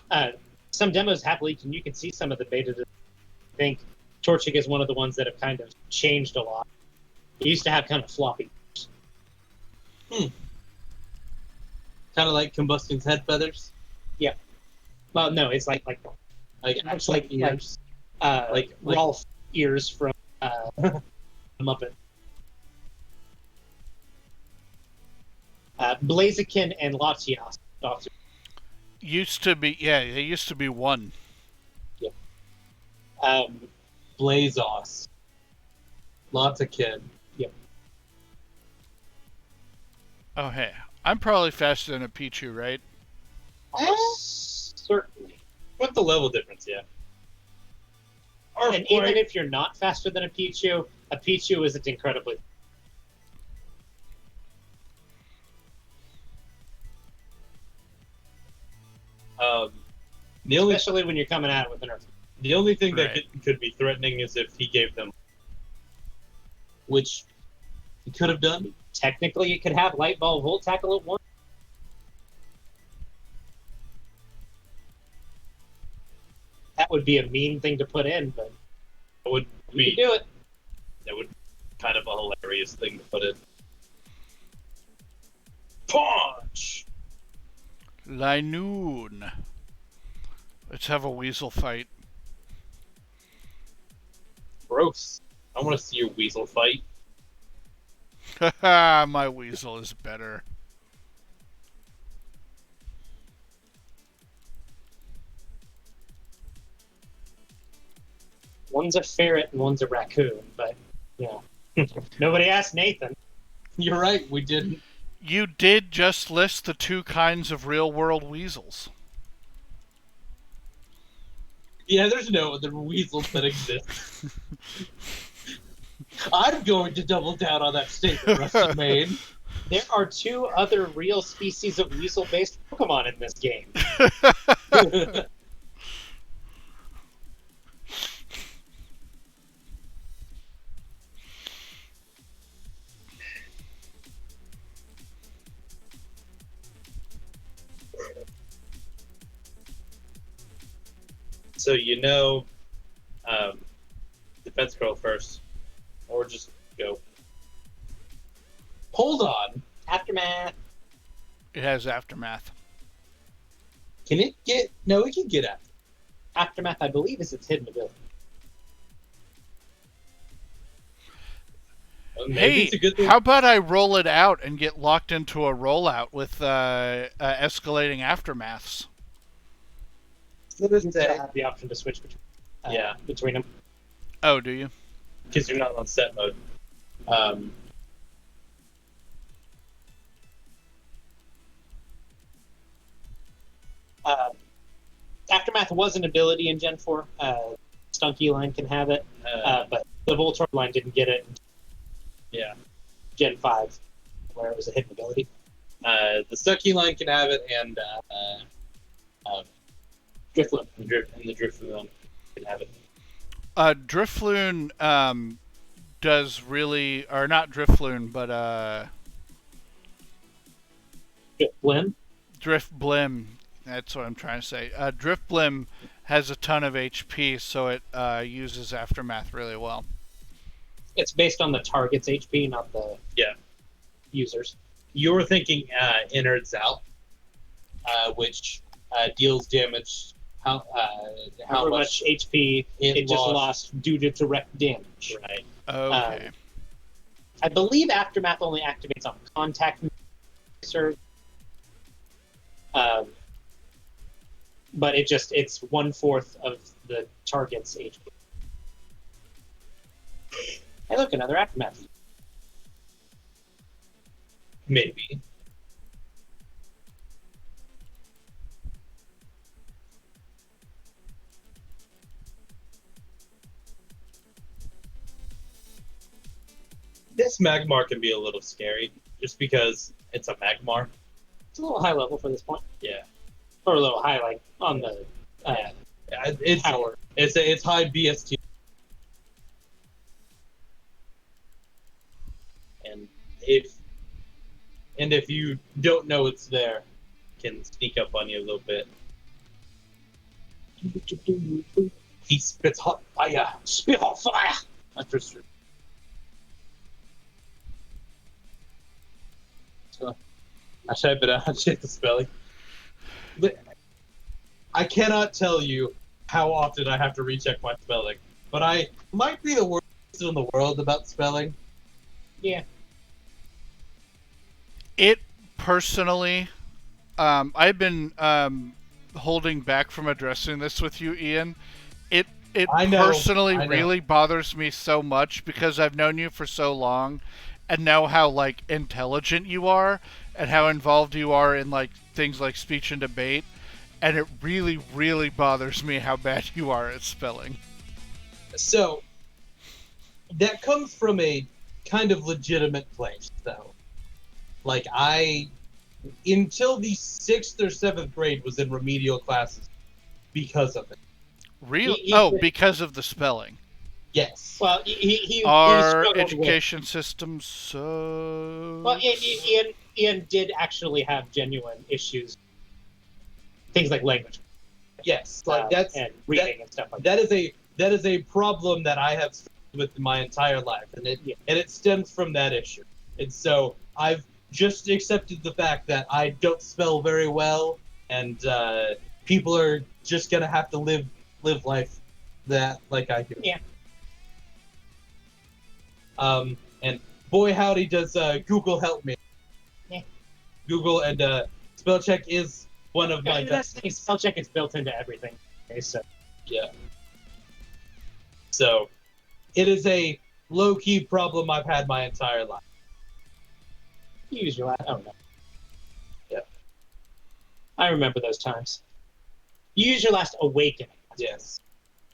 some demos have leaked, and you can see some of the beta. I think Torchic is one of the ones that have kind of changed a lot. It used to have kind of floppy. Kind of like Combustion's head feathers. Well, no, it's like Like ears. Like- Rolf ears from Muppet. Blaziken and Latias. Used to be, yeah, it used to be one. Um, Blazos. Lots of kid. Oh, hey. I'm probably faster than a Pichu, right? certainly. What's the level difference? Yeah. And even if you're not faster than a Pichu isn't incredibly. The only Especially when you're coming at it with an Earth. the only thing that Right. could be threatening is if he gave them, which he could have done. Technically, it could have Light Ball Volt Tackle at once. That would be a mean thing to put in, but That would you be could do it. that would kind of a hilarious thing to put in. Punch. Linoon. Let's have a weasel fight. Gross. I want to see your weasel fight. Haha, my weasel is better. One's a ferret and one's a raccoon, but nobody asked Nathan. You're right. We didn't. You did just list the two kinds of real-world weasels. Yeah, there's no other weasels that exist. I'm going to double down on that statement Rusty made. There are two other real species of weasel-based Pokemon in this game. So defense curl first, or just go. Hold on. Aftermath. It has aftermath. Can it get? No, it can get after. Aftermath, I believe, is its hidden ability. Well, maybe Hey, it's a good thing. how about I roll it out and get locked into a rollout with escalating aftermaths? What does You it say? have the option to switch between them. Oh, do you? Because you're not on set mode. Aftermath was an ability in Gen 4. Stunky line can have it, but the Voltorb line didn't get it yeah. Gen 5, where it was a hidden ability. The Stucky line can have it, and Drifloon. the Drifloon can have it. Drifloon does really, or not Drifloon, but Drifblim. Driftblim. That's what I'm trying to say. Driftblim has a ton of HP, so it uses aftermath really well. It's based on the target's HP, not the users. You were thinking Innards Out, which deals damage. How much HP it just lost due to direct damage. Right. Okay. I believe Aftermath only activates on contact serve. But it's 1/4 of the target's HP. Hey, look, another Aftermath. Maybe. This Magmar can be a little scary, just because it's a Magmar. It's a little high level for this point. Yeah. Or a little high, like, on the It's tower. It's high BST. And if you don't know it's there, it can sneak up on you a little bit. He spits hot fire. Spit on fire! That's just true. So, I better check the spelling. But I cannot tell you how often I have to recheck my spelling, but I might be the worst in the world about spelling. Yeah. It personally, I've been holding back from addressing this with you, Ian. It I know. personally I know. really bothers me so much because I've known you for so long and know how like intelligent you are and how involved you are in like things like speech and debate, and it really really bothers me how bad you are at spelling. So that comes from a kind of legitimate place, though. Like until the 6th or 7th grade, was in remedial classes because of it. Real? He- Oh, because of the spelling. Yes. Well, he Our struggled education system so. with. Well, Ian did actually have genuine issues. Things like language, Yes. Like that's and reading and stuff like that is a problem that I have struggled with my entire life, and it stems from that issue. And so I've just accepted the fact that I don't spell very well, and people are just gonna have to live life that like I do. Yeah. And boy howdy does Google help me. Yeah. Google and spell check is one of my best. Spell check is built into everything. Okay, so Yeah. So it is a low-key problem I've had my entire life. you use your last. Oh no. Yeah. I remember those times. You use your last awakening. Yes.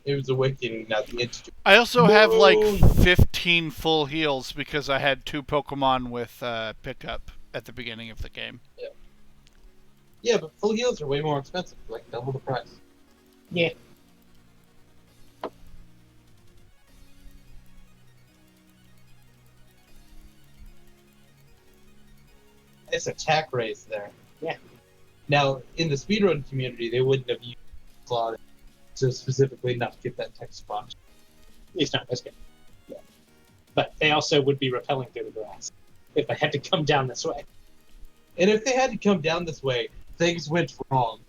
It was awakening, not the integer. I also have like Moon. 15 full heals because I had 2 Pokemon with pickup at the beginning of the game. Yeah, but full heals are way more expensive, like double the price. Yeah. It's attack raise there. Yeah. Now, in the speedrun community, they wouldn't have used Claude to specifically not get that text spot. At least not this game. Yeah. But they also would be repelling through the grass if I had to come down this way. And if they had to come down this way, things went wrong.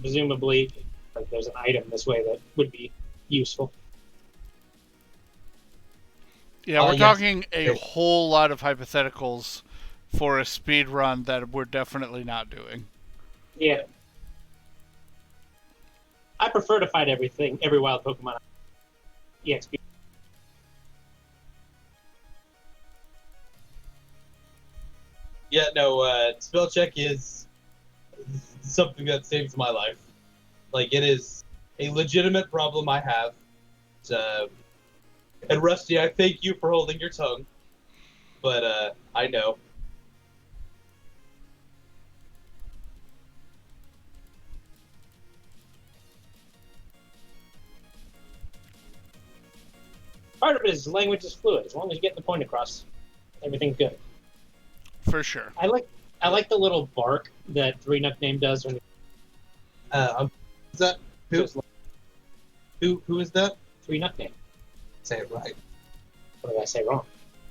Presumably, like, there's an item this way that would be useful. Yeah, we're yes. talking a Okay. whole lot of hypotheticals for a speed run that we're definitely not doing. Yeah. I prefer to fight every wild Pokemon. EXP. Yeah, no, spell check is something that saves my life. Like, it is a legitimate problem I have. And Rusty, I thank you for holding your tongue. But, I know. Part of it is language is fluid. As long as you get the point across, everything's good. For sure. I like the little bark that 3-Nook Name does when Is that who? you Who is that? 3-Nook Name. Say it right. What did I say wrong?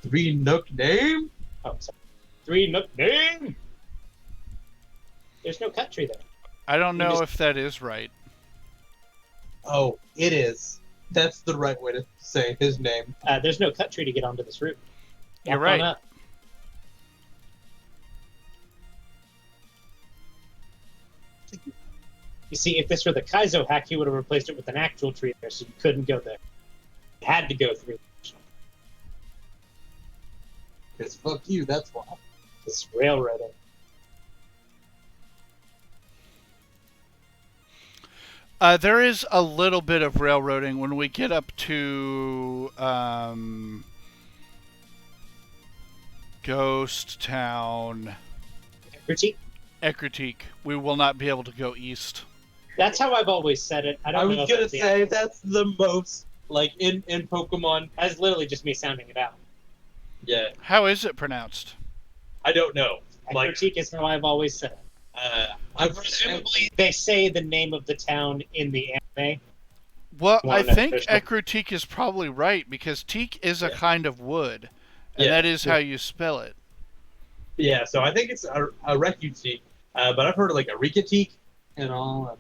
3-Nook Name? Oh, sorry. 3-Nook Name! There's no cut tree there. I don't know just- if that is right. Oh, it is. That's the right way to say his name. There's no cut tree to get onto this route. You're Walk on right. up. You see, if this were the Kaizo hack, he would have replaced it with an actual tree there, so you couldn't go there. You had to go through. Because fuck you, that's why. This railroading. There is a little bit of railroading when we get up to Ghost Town, Critique? Ekritique. We will not be able to go east. That's how I've always said it. I I don't was know if gonna that's the say actual- that's the most, like, in Pokemon. That's literally just me sounding it out. Yeah, How is it pronounced? I don't know. Like, Critique is how I've always said it. I presumably They say the name of the town in the anime. Well, Well, I no, think there's no- Ekritique is probably right because teak is a Yeah. kind of wood, and Yeah, that is yeah. how you spell it. Yeah, so I think it's a Recutique, but I've heard of like a Rikatique and all.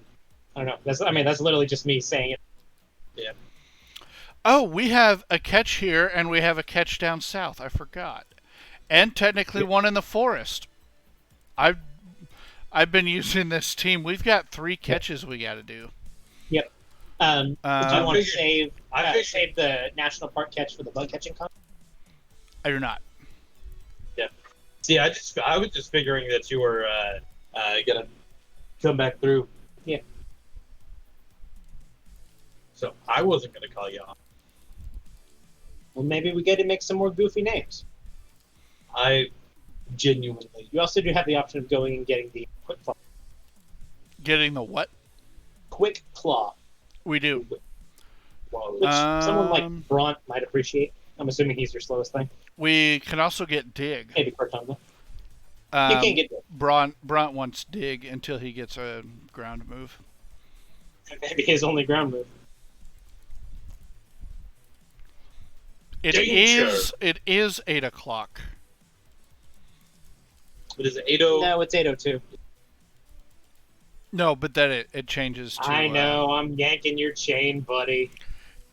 I don't know. That's literally just me saying it. Oh, we have a catch here, and we have a catch down south. I forgot, and technically one in the forest. I I've been using this team. We've got 3 catches we got to do. Yep. Do you want to figured- save the national park catch for the bug catching contest? I do not. Yeah. See, I was just figuring that you were gonna come back through. Yeah. So I wasn't gonna call you on. Well, maybe we get to make some more goofy names. I genuinely. You also do have the option of going and getting the quick claw. Getting the what? Quick claw, We do. which someone like Bront might appreciate. I'm assuming he's your slowest thing. We can also get dig. Maybe Cortana. You can't get it. Bront wants dig until he gets a ground move. Maybe his only ground move. It is 8 o'clock. It is 8:00. No, it's 8:02. No, but then it changes to... I know, I'm yanking your chain, buddy.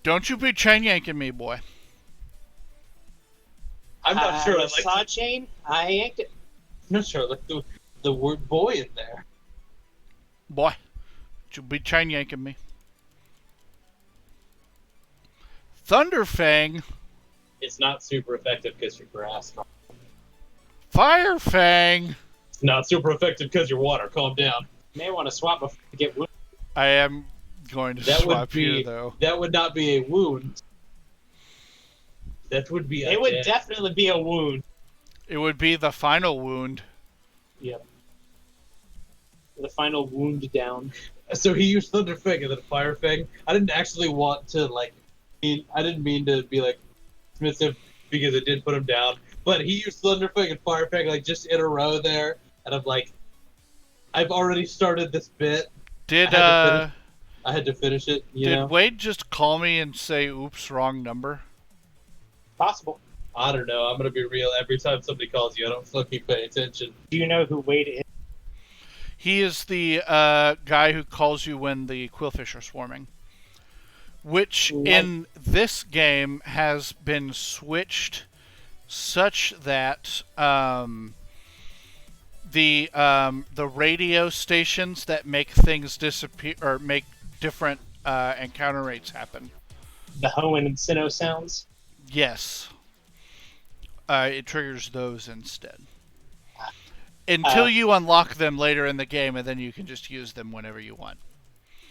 Don't you be chain yanking me, boy. I'm not sure. I saw chain. I yanked it. I'm not sure. I like the word "boy" in there. Boy. Don't you be chain yanking me. Thunderfang. It's not super effective because you're grass. Firefang. It's not super effective because you're water. Calm down. You may want to swap before you get wounded. I am going to swap here, though. That would not be a wound. That would be. It would definitely be a wound. It would be the final wound. Yep. The final wound down. So he used Thunderfang and then Firefang. I didn't actually want to I didn't mean to be dismissive because it did put him down. But he used Thunderfang and Firefang just in a row there, and I'm like, I've already started this bit. I had to finish it. Did Wade just call me and say, "Oops, wrong number"? Possible. I don't know. I'm gonna be real. Every time somebody calls you, I don't fucking pay attention. Do you know who Wade is? He is the guy who calls you when the quillfish are swarming. Which, in this game, has been switched such that the radio stations that make things disappear or make different encounter rates happen. The Hoenn and Sinnoh sounds? Yes. It triggers those instead. Until you unlock them later in the game, and then you can just use them whenever you want.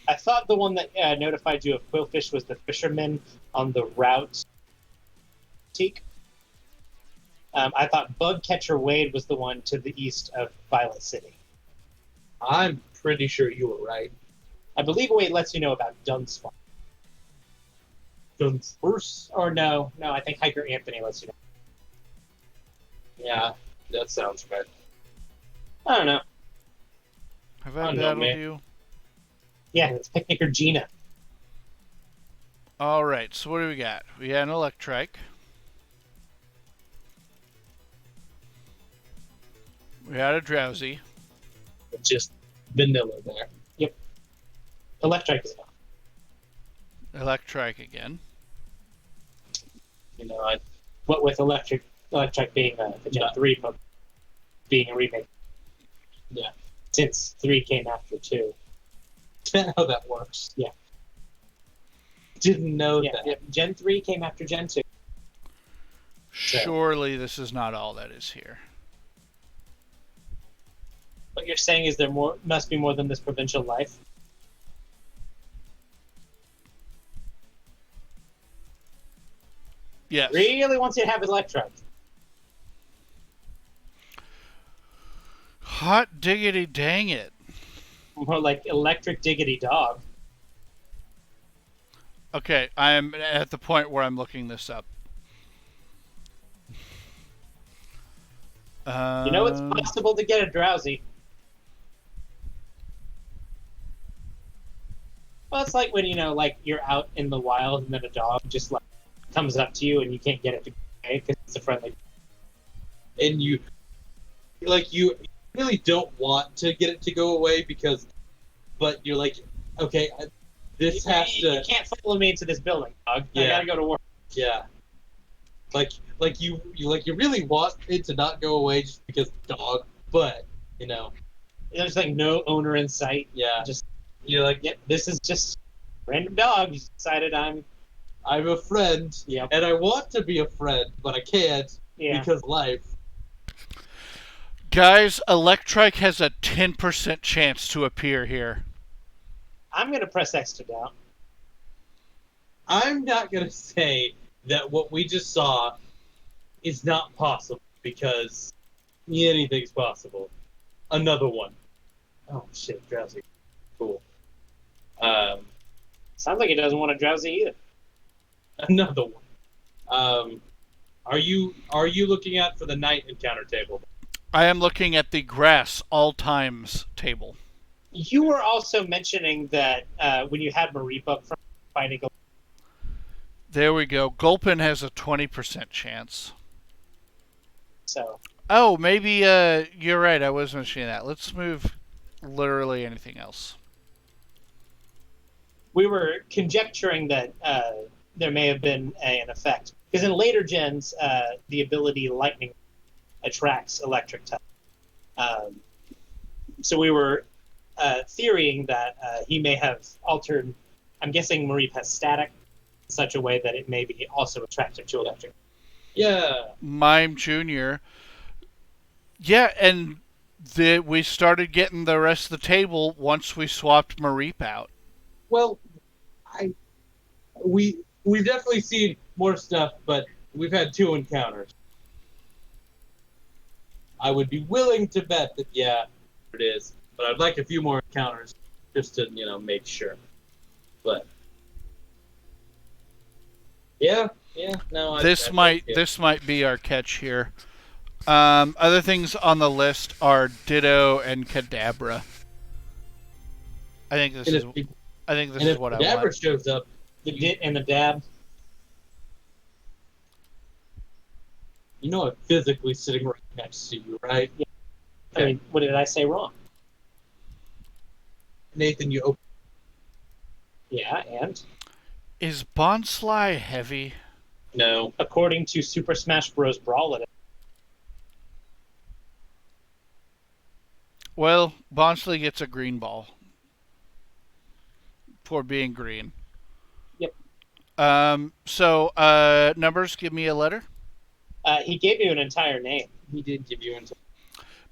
I thought the one that notified you of quillfish was the fisherman on the route. I thought Bug Catcher Wade was the one to the east of Violet City. I'm pretty sure you were right. I believe Wade lets you know about Dunsparce. Dunsparce? Or no, I think Hiker Anthony lets you know. Yeah, that sounds right. I don't know. Have I battled you? Yeah, it's Picnicker Gina. Alright, so what do we got? We got an Electrike. We had a Drowsy. It's just vanilla there. Yep. Electrike is enough. Electrike again. What with Electrike being the Gen 3 Pokemon, being a remake. Yeah. Since 3 came after 2. Is that how that works? Yeah. Didn't know that. Yeah. Gen 3 came after Gen 2. Surely this is not all that is here. What you're saying is must be more than this provincial life? Yes. Really wants you to have Electrike. Hot diggity dang it. More like Electric Diggity Dog. Okay, I am at the point where I'm looking this up. It's possible to get a Drowsy. Well, it's like when, you're out in the wild and then a dog just, comes up to you and you can't get it to go away because it's a friendly. And you really don't want to get it to go away but you're like, okay, this has to... You can't follow me into this building, dog. Yeah. I gotta go to work. Yeah. You really want it to not go away just because dog, but, There's like no owner in sight. Yeah. Just You're like, yep, this is just random dog. Just decided I'm I'm a friend, Yep. and I want to be a friend, but I can't yeah. because life. Guys, Electrike has a 10% chance to appear here. I'm gonna press X to doubt. I'm not gonna say that what we just saw is not possible because anything's possible. Another one. Oh shit, drowsy. Cool. Sounds like he doesn't want to drowsy either. Another one. Are you looking out for the night encounter table? I am looking at the grass all times table. You were also mentioning that when you had Mareep up from fighting, There we go. Gulpin has a 20% chance. so Oh, maybe you're right. I was mentioning that. Let's move literally anything else. we were conjecturing that there may have been an effect because in later gens, the ability Lightning attracts electric type. So we were theorying that he may have altered. I'm guessing Mareep has static in such a way that it may be also attractive to electric. Yeah. Mime Jr. Yeah, and we started getting the rest of the table once we swapped Mareep out. Well, we've definitely seen more stuff, but we've had 2 encounters. I would be willing to bet that it is, but I'd like a few more encounters just to make sure. But no, This might be our catch here. Other things on the list are Ditto and Kadabra. I think this is what I want. Kadabra shows up. The dit and the dab. I'm physically sitting right next to you, right? Yeah. I mean, what did I say wrong? Nathan, you open. Yeah, and Is Bonsly heavy? No. according to Super Smash Bros. Brawl, it Well, Bonsly gets a green ball for being green. Yep. So, numbers, give me a letter. he gave you an entire name. He did give you into.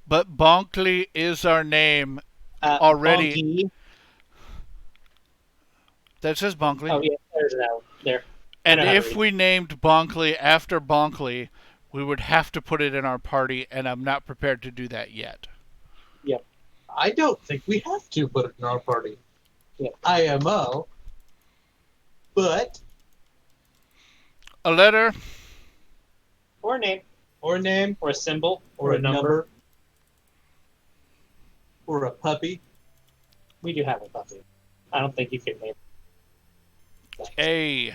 But Bonkley is our name already. Bonky. That says Bonkley. Oh yeah, there's that one. There. And I know how to if read. we named Bonkley after Bonkley, we would have to put it in our party, and I'm not prepared to do that yet. Yep. I don't think we have to put it in our party. Yep. IMO. But. A letter. Or a name. Or a name. Or a symbol. Or a number. Or a puppy. We do have a puppy. I don't think you can name A.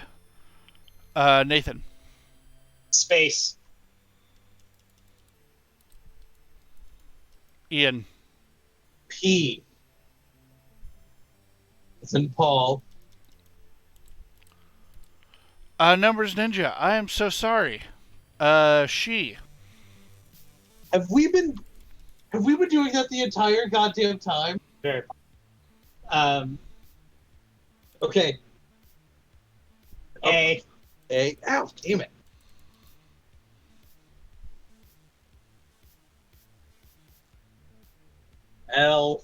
Nathan. Space. Ian. P. It's in Paul. Numbers Ninja. I am so sorry. She. Have we been doing that the entire goddamn time? Very. Okay. A. A. Ow, damn it. L.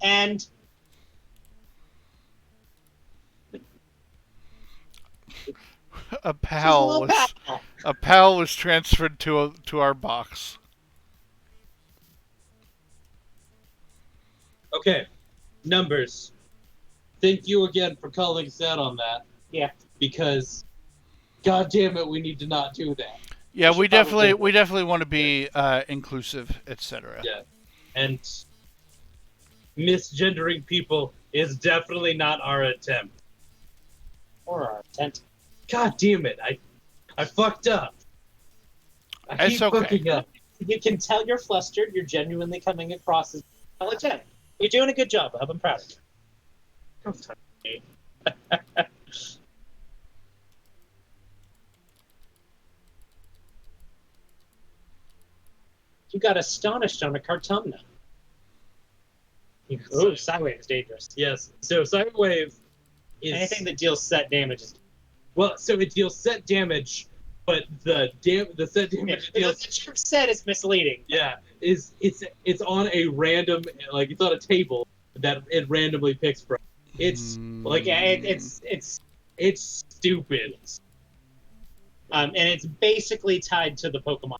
And A pal was transferred to our box. Okay. Numbers. Thank you again for calling us out on that. Yeah. Because, god damn it, we need to not do that. Yeah, we definitely probably- want to be inclusive, etc. Yeah. And misgendering people is definitely not our attempt. Or our tent. God damn it, I fucked up. I It's keep okay. fucking up. You can tell you're flustered. You're genuinely coming across as intelligent. You're doing a good job, Bob. I'm proud of you. Don't touch me. You got astonished on a Kartumna. Oh, Psywave is dangerous. Yes. So Psywave is Anything that deals set damage is well. So it deals set damage, but the set damage it deals. The term set is misleading. Yeah, it's on a random it's on a table that it randomly picks from. It's it's stupid. And it's basically tied to the Pokemon.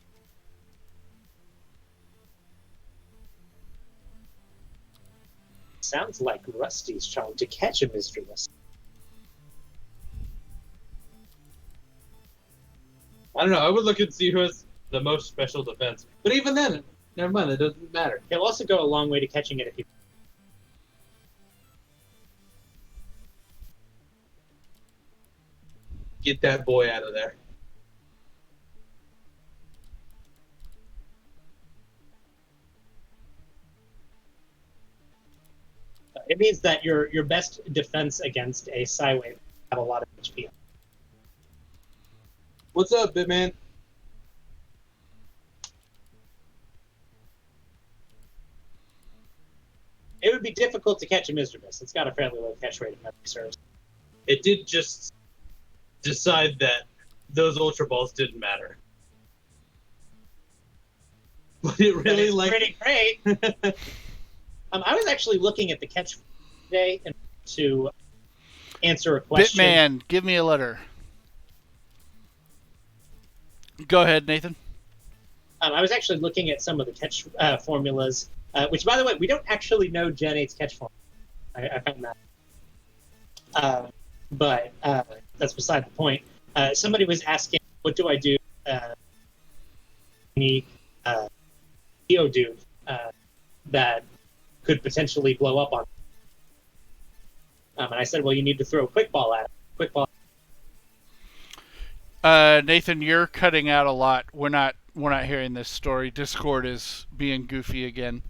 Sounds like Rusty's trying to catch a Misdreavus. I don't know. I would look and see who has the most special defense. But even then, never mind. It doesn't matter. He'll also go a long way to catching it if you. Get that boy out of there. It means that your best defense against a Psywave have a lot of HP. What's up, Bitman? It would be difficult to catch a Misdreavus. It's got a fairly low catch rate if memory serves. It did just decide that those Ultra Balls didn't matter. But it really pretty great. I was actually looking at the catch today to answer a question. Bitman, give me a letter. Go ahead, Nathan. I was actually looking at some of the catch formulas, which, by the way, we don't actually know Gen 8's catch formula. I found that. But that's beside the point. Somebody was asking, what do I do? Any Geodude that could potentially blow up on. And I said, well, you need to throw a quick ball at it. Quick ball. Nathan, you're cutting out a lot. We're not hearing this story. Discord is being goofy again.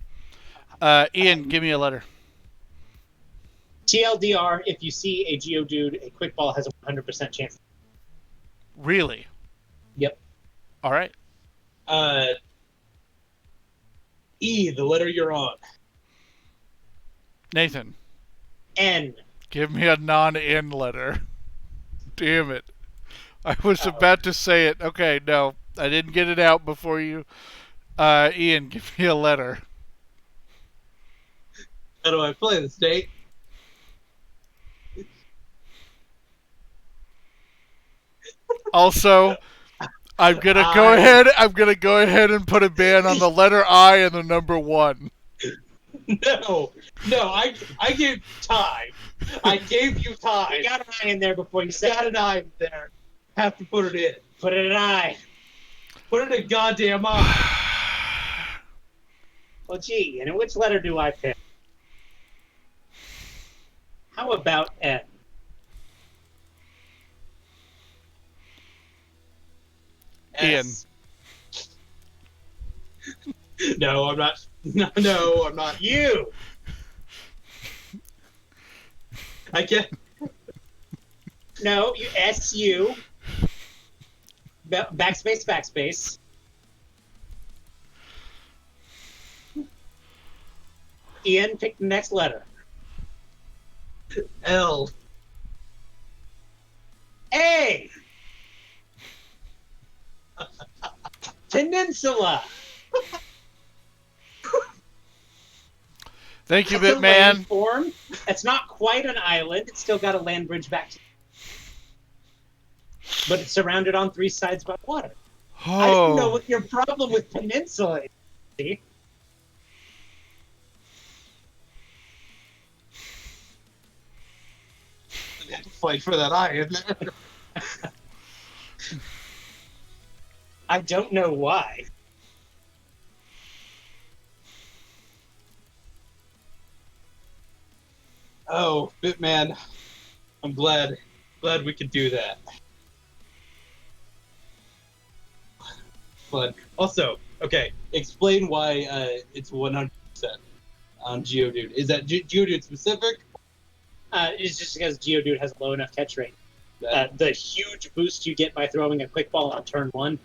Ian, give me a letter. TLDR, if you see a Geodude, a quick ball has a 100% chance. Really? Yep. All right. E, the letter you're on. Nathan. N. Give me a non-N letter. Damn it. I was about to say it. Okay, no. I didn't get it out before you. Ian, give me a letter. How do I play the state? Also, I'm gonna go ahead and put a ban on the letter I and the number 1. No, I gave time. I gave you time. You got an I in there before you said Got an I in there. Have to put it in. Put it in I. Put it in goddamn I. Well, gee, and which letter do I pick? How about N? Ian. No, I'm not. No, I'm not. You. I can't. No, you SU. Backspace. Ian, pick the next letter. L. A. Peninsula. Thank you, It's a land Bitman. form. It's not quite an island. It's still got a land bridge back to, but it's surrounded on 3 sides by water. I don't know what your problem with peninsula is. See? Fight for that I in there. I don't know why. Oh, Bitman, I'm glad we could do that. But also, okay, explain why it's 100% on Geodude. Is that Geodude specific? It's just because Geodude has a low enough catch rate. The huge boost you get by throwing a quick ball on turn 1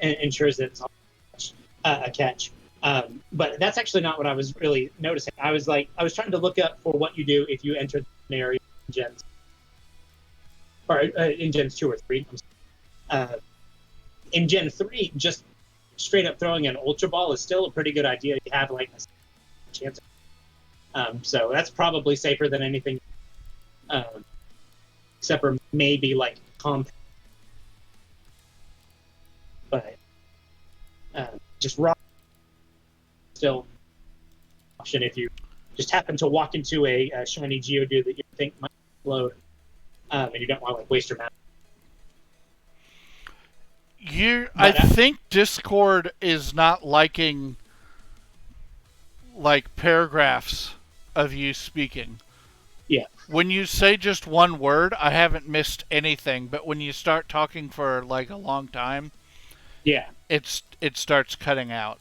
ensures that it's on catch. a catch. But that's actually not what I was really noticing. I was trying to look up for what you do if you enter an area in gens, or in gens 2 or 3. In Gen 3, just straight up throwing an Ultra Ball is still a pretty good idea. You have like a chance. So that's probably safer than anything, except for maybe like Compact. But just rock still option if you just happen to walk into a shiny Geodude that you think might explode, and you don't want to like waste your mana. I think Discord is not liking like paragraphs of you speaking. Yeah. When you say just one word, I haven't missed anything, but when you start talking for like a long time, yeah, it starts cutting out.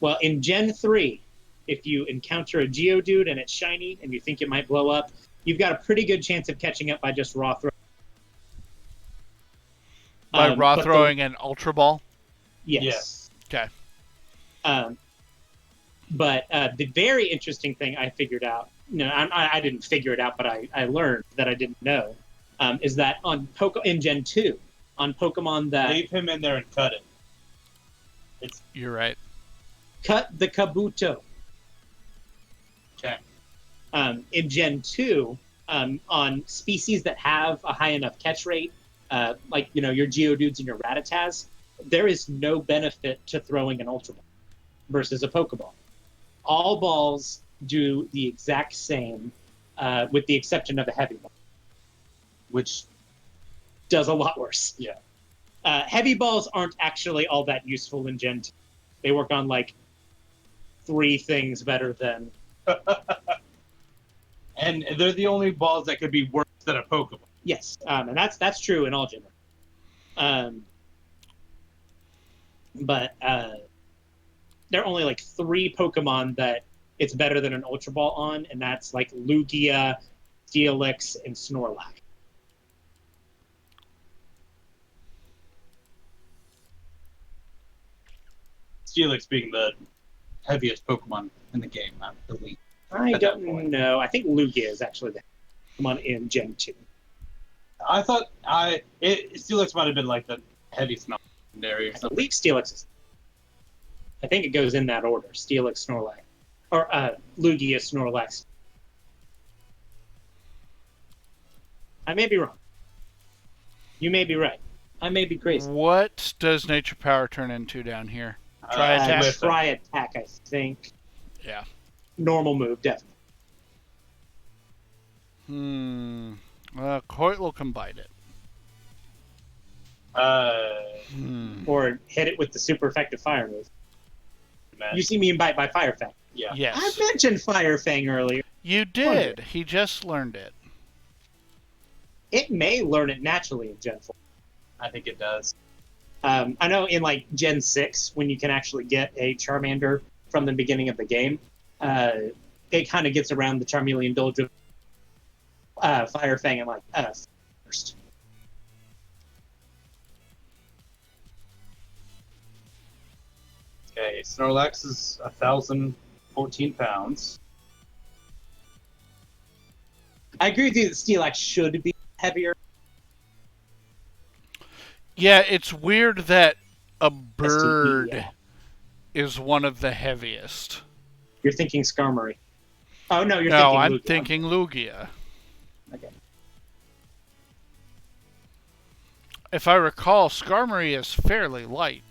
Well, in Gen 3, if you encounter a Geodude and it's shiny and you think it might blow up, you've got a pretty good chance of catching up by just raw throw. By raw throwing an Ultra Ball? Yes. Okay. But the very interesting thing I figured out, I didn't figure it out, but I learned that I didn't know, is that in Gen 2, on Pokemon that... Leave him in there and cut it. You're right. Cut the Kabuto. Okay. In Gen 2, on species that have a high enough catch rate, like your Geodudes and your Rattatas, there is no benefit to throwing an Ultra Ball versus a Pokeball. All balls do the exact same, with the exception of a Heavy Ball, which does a lot worse. Yeah. Heavy Balls aren't actually all that useful in Gen 2. They work on like 3 things better than... And they're the only balls that could be worse than a Pokeball. Yes, and that's true in all Gen. But there are only like 3 Pokemon that it's better than an Ultra Ball on, and that's like Lugia, Steelix, and Snorlax. Steelix being the heaviest Pokemon in the game, I believe. I don't know. I think Lugia is actually the Pokemon in Gen 2. I thought Steelix might have been like the heaviest legendary or I something. believe Steelix is... I think it goes in that order. Steelix, Snorlax. Or Lugia, Snorlax. I may be wrong. You may be right. I may be crazy. What does Nature Power turn into down here? Try attack? Try attack, I think. Yeah. Normal move, definitely. Coitl can bite it. Or hit it with the super effective fire move. Man. You see me bite by Fire Fang. Yeah. Yes. I mentioned Fire Fang earlier. You did. He just learned it. It may learn it naturally in Gen 4. I think it does. I know in like Gen 6, when you can actually get a Charmander from the beginning of the game, it kind of gets around the Charmeleon Doldrum, Fire Fang, and like first. Okay, Snorlax is 1,014 pounds. I agree with you that Steelix should be heavier. Yeah, it's weird that a bird STD, yeah. is one of the heaviest. You're thinking Skarmory. Oh, no, you're No, thinking I'm Lugia. thinking Lugia. Okay. If I recall, Skarmory is fairly light.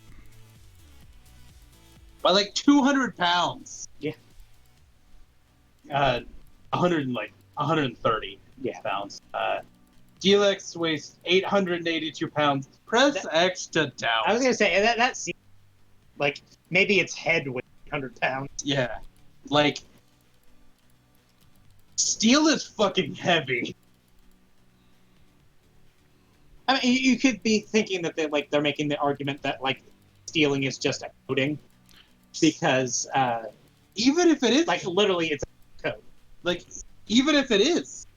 By like 200 pounds. Yeah. 130 Yeah. pounds. Steelix weighs 882 pounds. Press X to down. I was going to say, that seems like maybe its head weighs 100 pounds. Yeah. Like, steel is fucking heavy. I mean, you could be thinking that they're making the argument that like stealing is just a coding, because Even if it is, like literally it's a code. like, even if it is,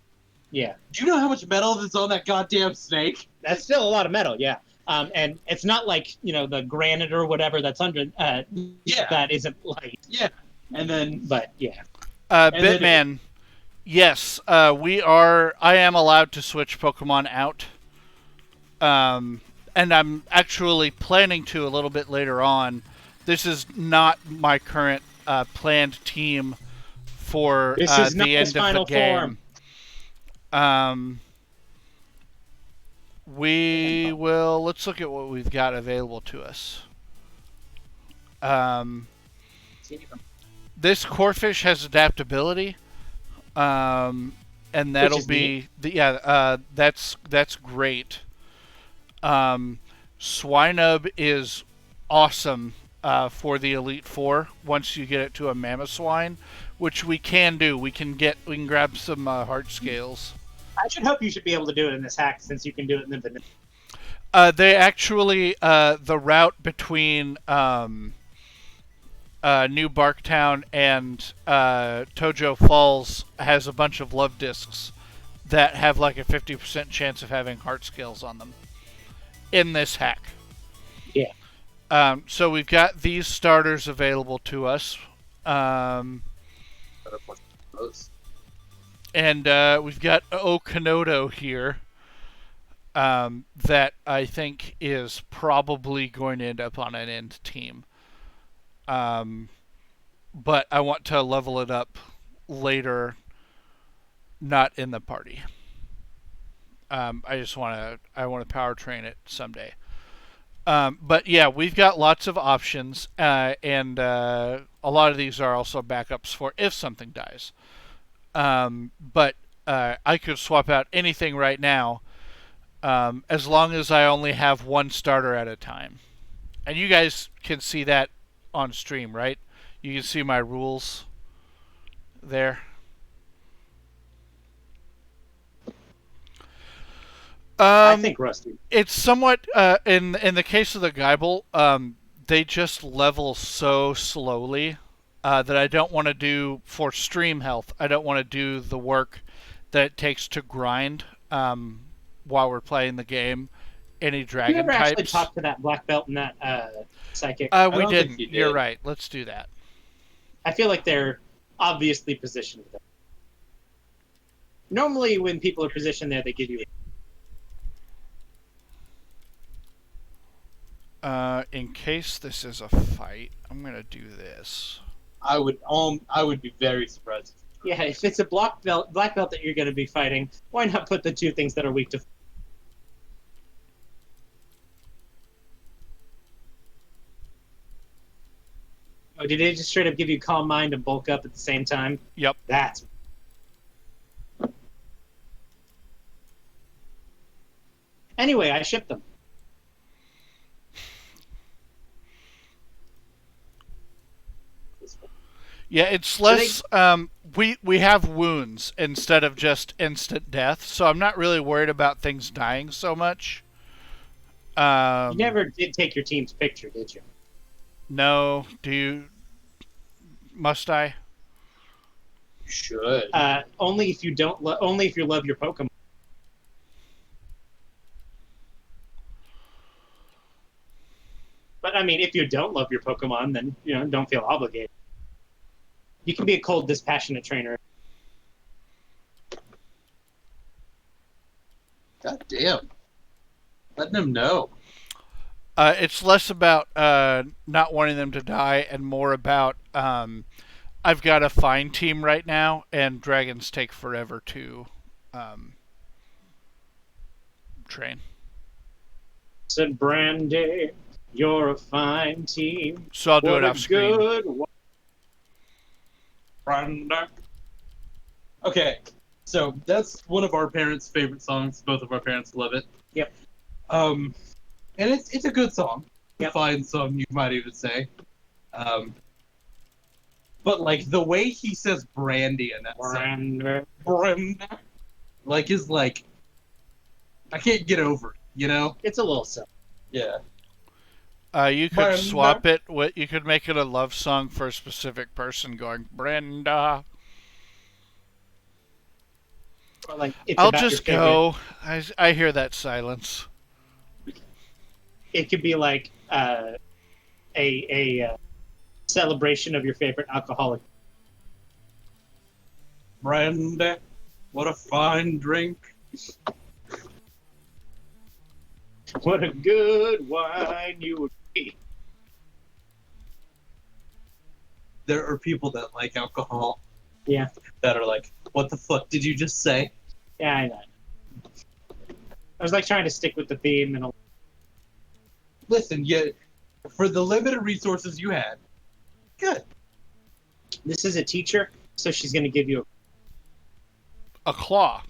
Yeah, do you know how much metal is on that goddamn snake? that's still a lot of metal. Yeah, And it's not like the granite or whatever that's under Yeah. that isn't light. Yeah. And then, But yeah, And then Bitman, yes, I am allowed to switch Pokemon out. And I'm actually planning to a little bit later on. This is not my current planned team for this is not the his end of the final game. form. Let's look at what we've got available to us. This Corphish has adaptability, and that'll is be that's great. Swinub is awesome for the Elite Four once you get it to a Mamoswine, which we can do. We can grab some heart scales. I should hope you should be able to do it in this hack since you can do it in the vanilla. They actually the route between New Barktown and Tojo Falls has a bunch of love discs that have like a 50% chance of having heart scales on them in this hack. Yeah. So we've got these starters available to us. And we've got Okanoto here that I think is probably going to end up on an end team. But I want to level it up later, not in the party. I want to power train it someday. But yeah, we've got lots of options, and a lot of these are also backups for if something dies. But I could swap out anything right now, as long as I only have one starter at a time. And you guys can see that on stream, right? You can see my rules there. I think Rusty. It's somewhat in the case of the Geibel, they just level so slowly that I don't want to do for stream health. I don't want to do the work that it takes to grind while we're playing the game. Any dragon you ever types? actually talk to that black belt and that psychic? We didn't. You're right. Let's do that. I feel like they're obviously positioned there. Normally, when people are positioned there, they give you. In case this is a fight, I'm gonna do this. I would be very surprised. Yeah, if it's a black belt that you're going to be fighting, why not put the two things that are weak to? Oh, did they just straight up give you calm mind and bulk up at the same time? Yep. That's. Anyway, I shipped them. Yeah, it's less. We have wounds instead of just instant death, so I'm not really worried about things dying so much. You never did take your team's picture, did you? No. Do you? Must I? You should. Only if you don't. Only if you love your Pokemon. But I mean, if you don't love your Pokemon, then don't feel obligated. You can be a cold, dispassionate trainer. God damn. Letting them know. It's less about not wanting them to die and more about I've got a fine team right now, and dragons take forever to train. Said Brandy, you're a fine team. So I'll do it off screen. Okay, so that's one of our parents' favorite songs. Both of our parents love it. Yep. And it's a good song. Yep. A fine song, you might even say. But like the way he says "brandy" in that song, Brenda, like is like I can't get over it. You know? It's a little silly. Yeah. You could swap it. You could make it a love song for a specific person, going Brenda. Or like, I'll just go. I hear that silence. it could be like a celebration of your favorite alcoholic. Brandy, what a fine drink. What a good wine you would be. There are people that like alcohol. Yeah. That are like, what the fuck did you just say? Yeah, I know. I was like trying to stick with the theme and Listen, for the limited resources you had, good. this is a teacher, so she's going to give you A claw.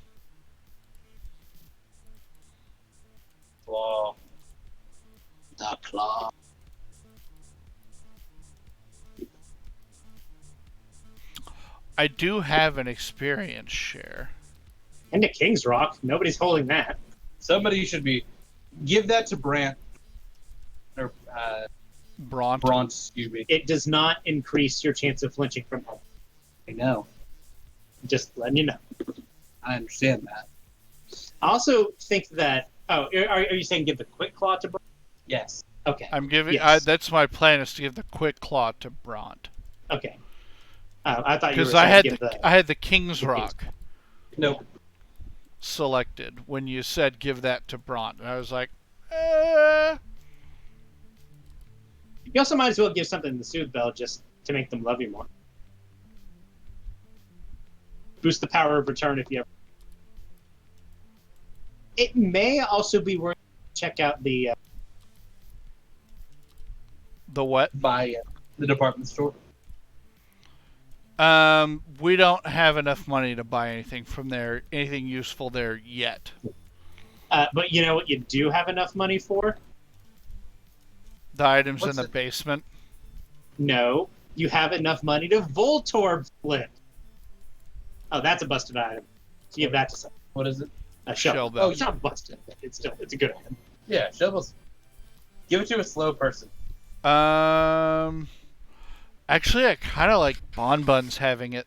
Claw. the claw. I do have an experience share. And a King's Rock. Nobody's holding that. Somebody should give that to Brant. Or, Bront. excuse me. It does not increase your chance of flinching from help. I know. Just letting you know. I understand that. I also think that. Oh, are you saying give the quick claw to Brant? Yes. Okay. I'm giving. Yes. That's my plan, is to give the quick claw to Bront. Okay. I thought you were Because saying give I had the King's the Rock Nope. selected when you said give that to Bront, and I was like, You also might as well give something to Soothe Bell just to make them love you more. Boost the power of return if you ever. It may also be worth check out the. The what? By the department store. We don't have enough money to buy anything from there, anything useful there yet. But you know what you do have enough money for? The items What's in the it? basement. No, you have enough money to Voltorb flip. Oh, that's a busted item. So give that to someone. What is it? A shovel. Shell bell. Oh, it's not busted, but it's a good item. Yeah, shovels. Give it to a slow person. Actually, I kind of like Bonbons having it.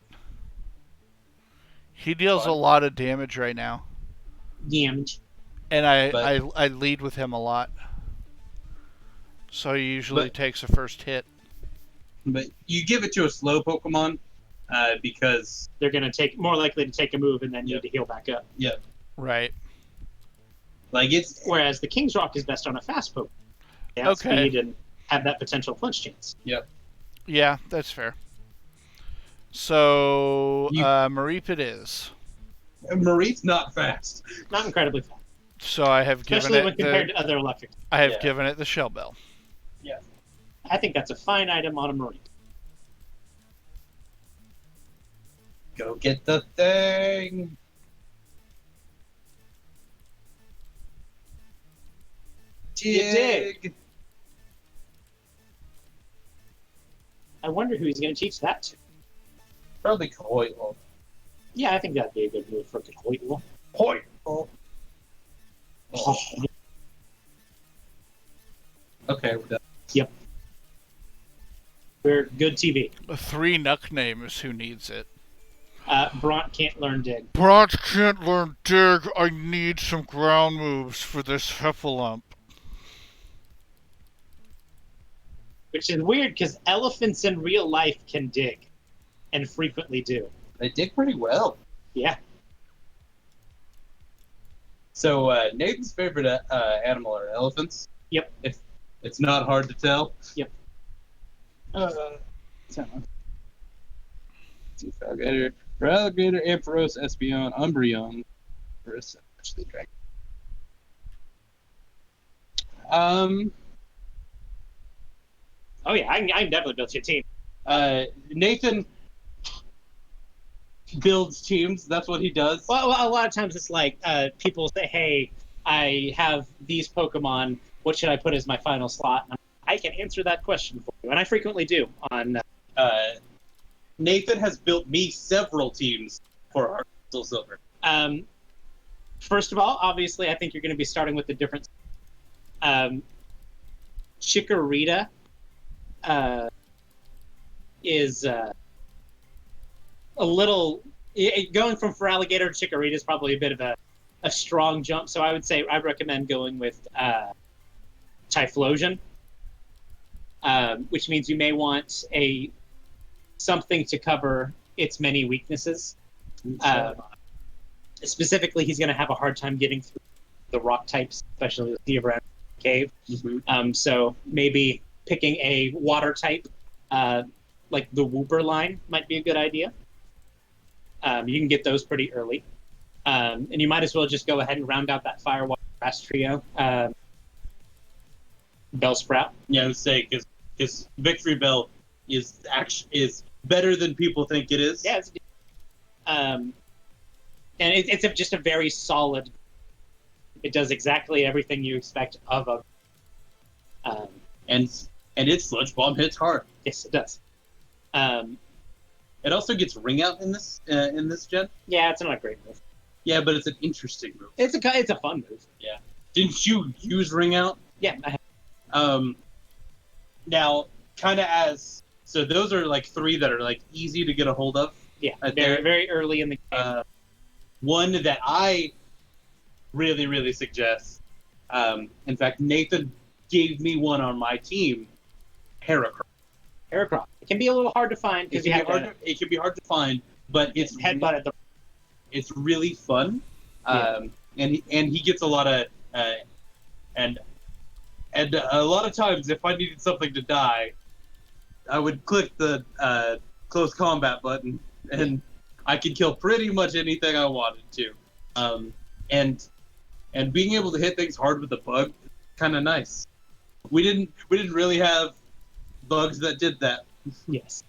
He deals a Fun. lot of damage right now, Damage. and I But- lead with him a lot. So he usually But- takes the first hit. But you give it to a slow Pokemon because They're gonna take more likely to take a move and then need to heal back up. Right. like it's Whereas the King's Rock is best on a fast Pokemon. They Okay. outspeed and have that potential flinch chance. Yeah, that's fair. So, You- Mareep it is. Marie's not fast. Not incredibly fast, So I have given especially when it compared the to other electric. I have Yeah. given it the Shell Bell. I think that's a fine item on a Marine. Go get the thing. dig. I wonder who he's going to teach that to. Probably Coil. Yeah, I think that'd be a good move for Coil. Coil. Okay, we're done. We're good TV. A 3 Nuck name is who needs it. Bront can't learn Dig. Bront can't learn Dig. I need some ground moves for this Heffalump. Which is weird because elephants in real life can dig. And frequently do. They dig pretty well. Yeah. So Nathan's favorite animal are elephants. Yep. If it's not hard to tell. Yep. Alligator, for Alligator, Ampharos, Espeon, Umbreon, for essentially Dragon. Oh yeah, I can definitely build you a team. Nathan builds teams. That's what he does. Well, a lot of times it's like people say, "Hey, I have these Pokemon. What should I put as my final slot?" And I can answer that question for you, and I frequently do. On Nathan has built me several teams for our Soul Silver. first of all, obviously, I think you're going to be starting with the different. Chikorita is a little going from Feraligatr to Chikorita is probably a bit of a strong jump. So I would say I recommend going with Typhlosion, which means you may want something to cover its many weaknesses. Specifically, he's going to have a hard time getting through the rock types, especially the Sea of Red Cave. So maybe picking a water type, like the Wooper line, might be a good idea. You can get those pretty early. And you might as well just go ahead and round out that Fire Water Grass trio. Bellsprout. Yeah, I would say because Victory Bell is better than people think it is. Yeah, and it's just a very solid. It does exactly everything you expect of a. And its Sludge Bomb hits hard. Yes, it does. It also gets Ring Out in this gen. Yeah, it's not a great move. Yeah, but it's an interesting move. It's a fun move. Yeah. Didn't you use Ring Out? Yeah, I have. Now, kind of so those are like 3 that are like easy to get a hold of. Yeah, very, very early in the game. One that I really, really suggest. In fact, Nathan gave me one on my team. Heracross. Heracross. It can be a little hard to find because it can be hard to find, but it's headbutt at the. It's really fun, and he gets a lot of and a lot of times if I needed something to die, I would click the close combat button and I could kill pretty much anything I wanted to, and being able to hit things hard with the bug, kind of nice. We didn't really have bugs that did that. Yes.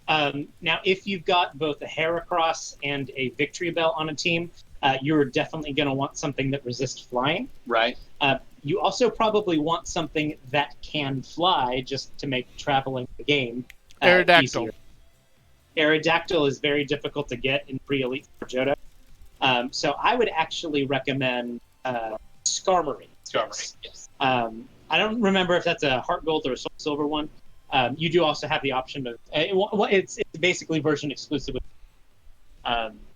Now, if you've got both a Heracross and a Victory Bell on a team, you're definitely going to want something that resists flying. Right. You also probably want something that can fly just to make traveling the game Aerodactyl. easier. Aerodactyl is very difficult to get in pre-elite for Johto. So I would actually recommend Skarmory. Skarmory, yes. I don't remember if that's a Heart Gold or a Soul Silver one. You do also have the option of it's basically version exclusive.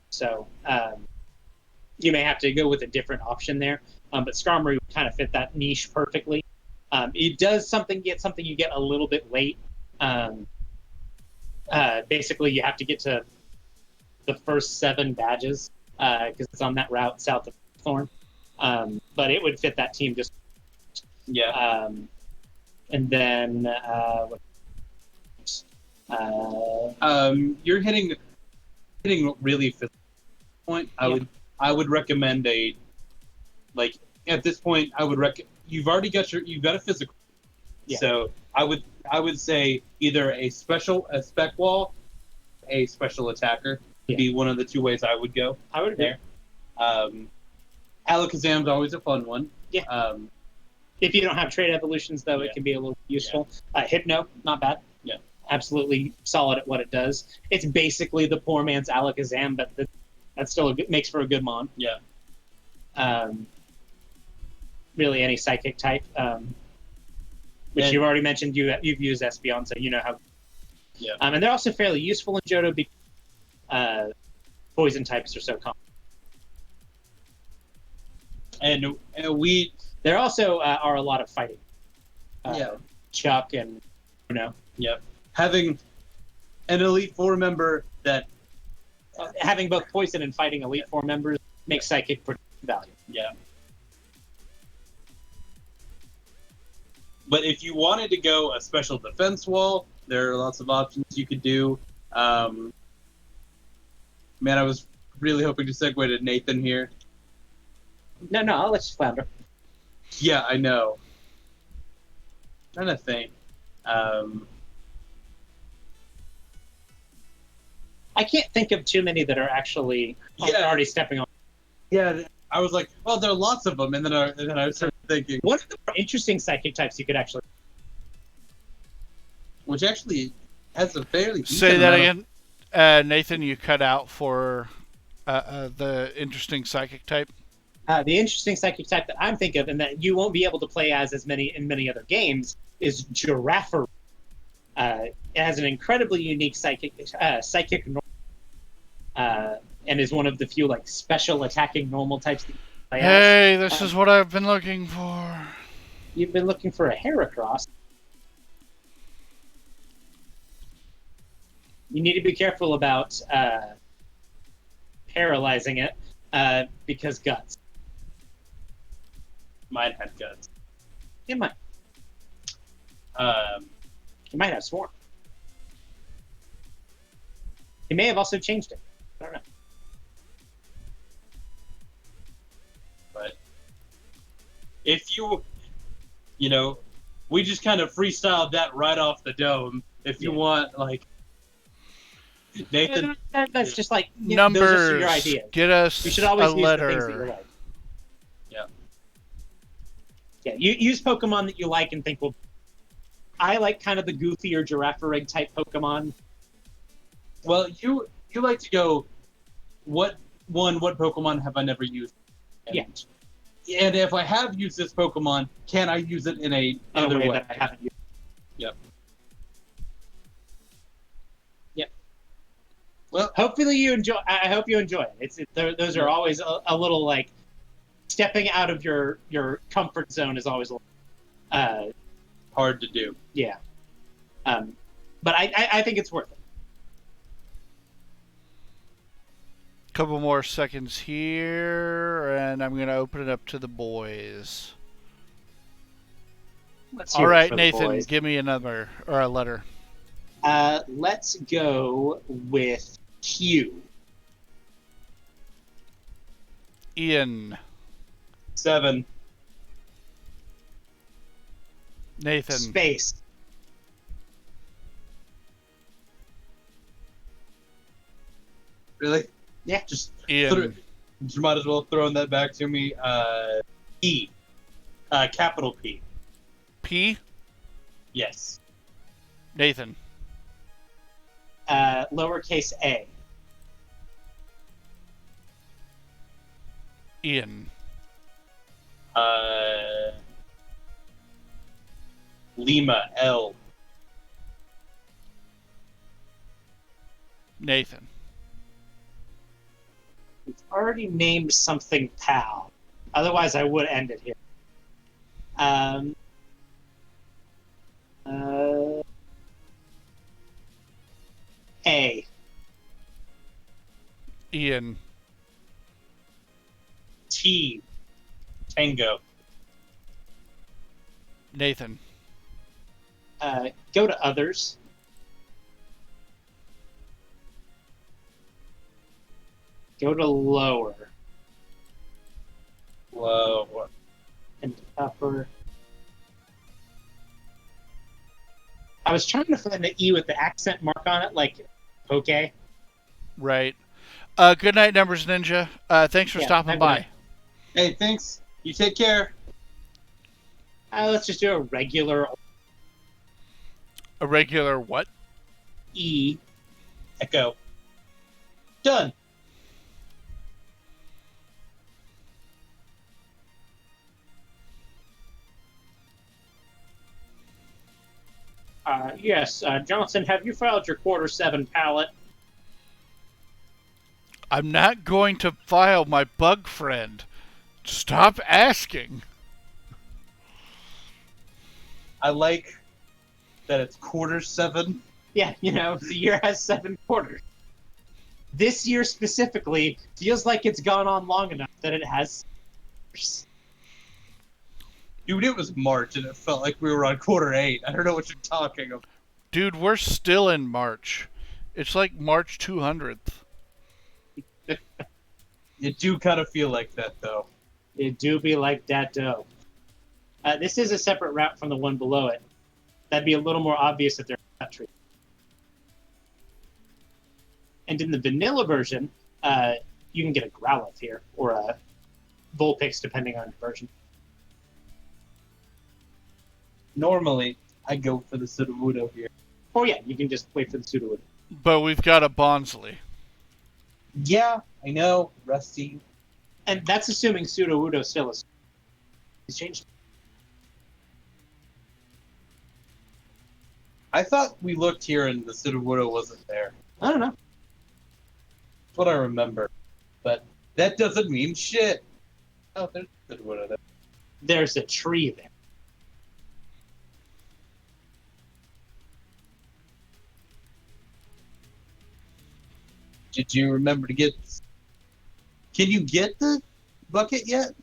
So you may have to go with a different option there. But Skarmory would kind of fit that niche perfectly. It does get something you get a little bit late. Basically, you have to get to the first 7 badges because it's on that route south of Thorn. But it would fit that team just. Yeah. And then you're hitting really physical point. I would recommend at this point you've got a physical. Yeah. So I would say either a spec wall, a special attacker would be one of the 2 ways I would go. I would agree. Alakazam's always a fun one. Yeah. If you don't have trade evolutions, though, it can be a little useful. Hypno, not bad. Yeah. Absolutely solid at what it does. It's basically the poor man's Alakazam, but that still makes for a good mon. Yeah. Really, any psychic type, which you've already mentioned. You've used Espeon, so you know how. Yeah. And they're also fairly useful in Johto because poison types are so common. And there also are a lot of fighting. Yeah. Chuck and Yep. Having an Elite Four member that having both poison and fighting Elite Four members makes psychic pretty valuable. Yeah. But if you wanted to go a special defense wall, there are lots of options you could do. Man, I was really hoping to segue to Nathan here. No, I'll let you flounder. Yeah, I know. I'm trying to think. I can't think of too many that are actually already stepping on. Yeah, I was like, well, there are lots of them, and then I started thinking. One of the more interesting psychic types you could actually... Which actually has a fairly decent Say that amount again. Nathan, you cut out for the interesting psychic type. The interesting psychic type that I'm thinking of, and that you won't be able to play as many in many other games, is Giraffe. It has an incredibly unique psychic and is one of the few special attacking normal types that you can play as. Hey, this is what I've been looking for. You've been looking for a Heracross. You need to be careful about paralyzing it because guts. Mine had guts. It might. Um, It might have Swarm. He may have also changed it. I don't know. but if you know, we just kind of freestyled that right off the dome. If you Yeah. want, like, Nathan, That's just like Numbers. Those are just your ideas. Get us You should always a use the things that you letter. like. Yeah. Yeah, you use Pokemon that you like and think, well, I like kind of the goofier Girafarig type Pokemon. well, you like to go. What Pokemon have I never used? Yeah. And if I have used this Pokemon, can I use it in In a another way way? that I haven't used. Yep. Yep. Well, Hopefully you enjoy. I hope you enjoy it. Those are always a little like stepping out of your comfort zone is always a little, hard to do. yeah. But I think it's worth it. Couple more seconds here, and I'm going to open it up to the boys. Let's All hear it right, for the Nathan, boys. give me a number or a letter. Let's go with Q. Ian, 7. Nathan, Space. Really? Yeah. Just Ian, you might as well throw that back to me. P. Capital P. P, Yes. Nathan, Lowercase a. Ian, Lima L. Nathan. We've already named something pal. Otherwise, I would end it here. A. Ian, T. Tango. Nathan, Go to others. Go to lower Whoa. and upper. I was trying to find the E with the accent mark on it, like, okay. right. Good night, Numbers Ninja. Thanks for Yeah, stopping good by. night. Hey, thanks. You take care. Let's just do a regular A regular what? E. Echo. Done. Yes, Johnson, have you filed your quarter 7 pallet? I'm not going to file my bug friend. Stop asking. I like that it's quarter 7. Yeah, the year has 7 quarters. This year specifically feels like it's gone on long enough that it has. Dude, it was March and it felt like we were on quarter 8. I don't know what you're talking about. Dude, we're still in March. It's like March 200th. You do kind of feel like that, though. It do be like that, though. This is a separate route from the one below it. That'd be a little more obvious if they're a tree. And in the vanilla version, you can get a Growlithe here, or a Vulpix, depending on your version. Normally, I go for the Sudowoodo here. Oh yeah, you can just wait for the Sudowoodo. But we've got a Bonsley. Yeah, I know. Rusty. And that's assuming Sudowoodo still is. He's changed. I thought we looked here and the Sudowoodo wasn't there. I don't know. That's what I remember. But that doesn't mean shit. Oh, there's Sudowoodo there. There's a tree there. Did you remember to get? Can you get the bucket yet?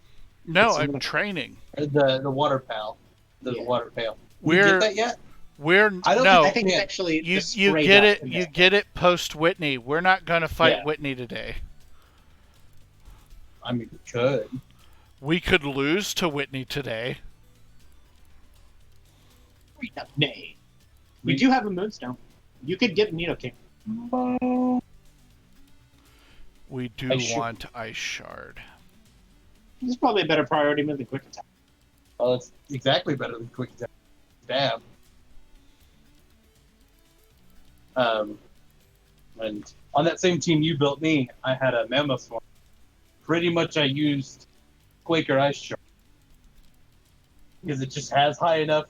No, I'm I'm gonna- training. Or the water pail. The Yeah. water pail. Did you We're get that yet? we're I don't no. I think it's Yeah. actually You the you spray get dot it in you there. get it post Whitney. We're not gonna fight Yeah. Whitney today. I mean, we could. We could lose to Whitney today. Nay. We do have a Moonstone. You could get Nidoking. We do I should- want Ice Shard. This is probably a better priority move than Quick Attack. Well, it's exactly better than quick attack. Stab. And on that same team you built me, I had a Mammoth form. Pretty much I used Quaker Ice Shard. Because it just has high enough.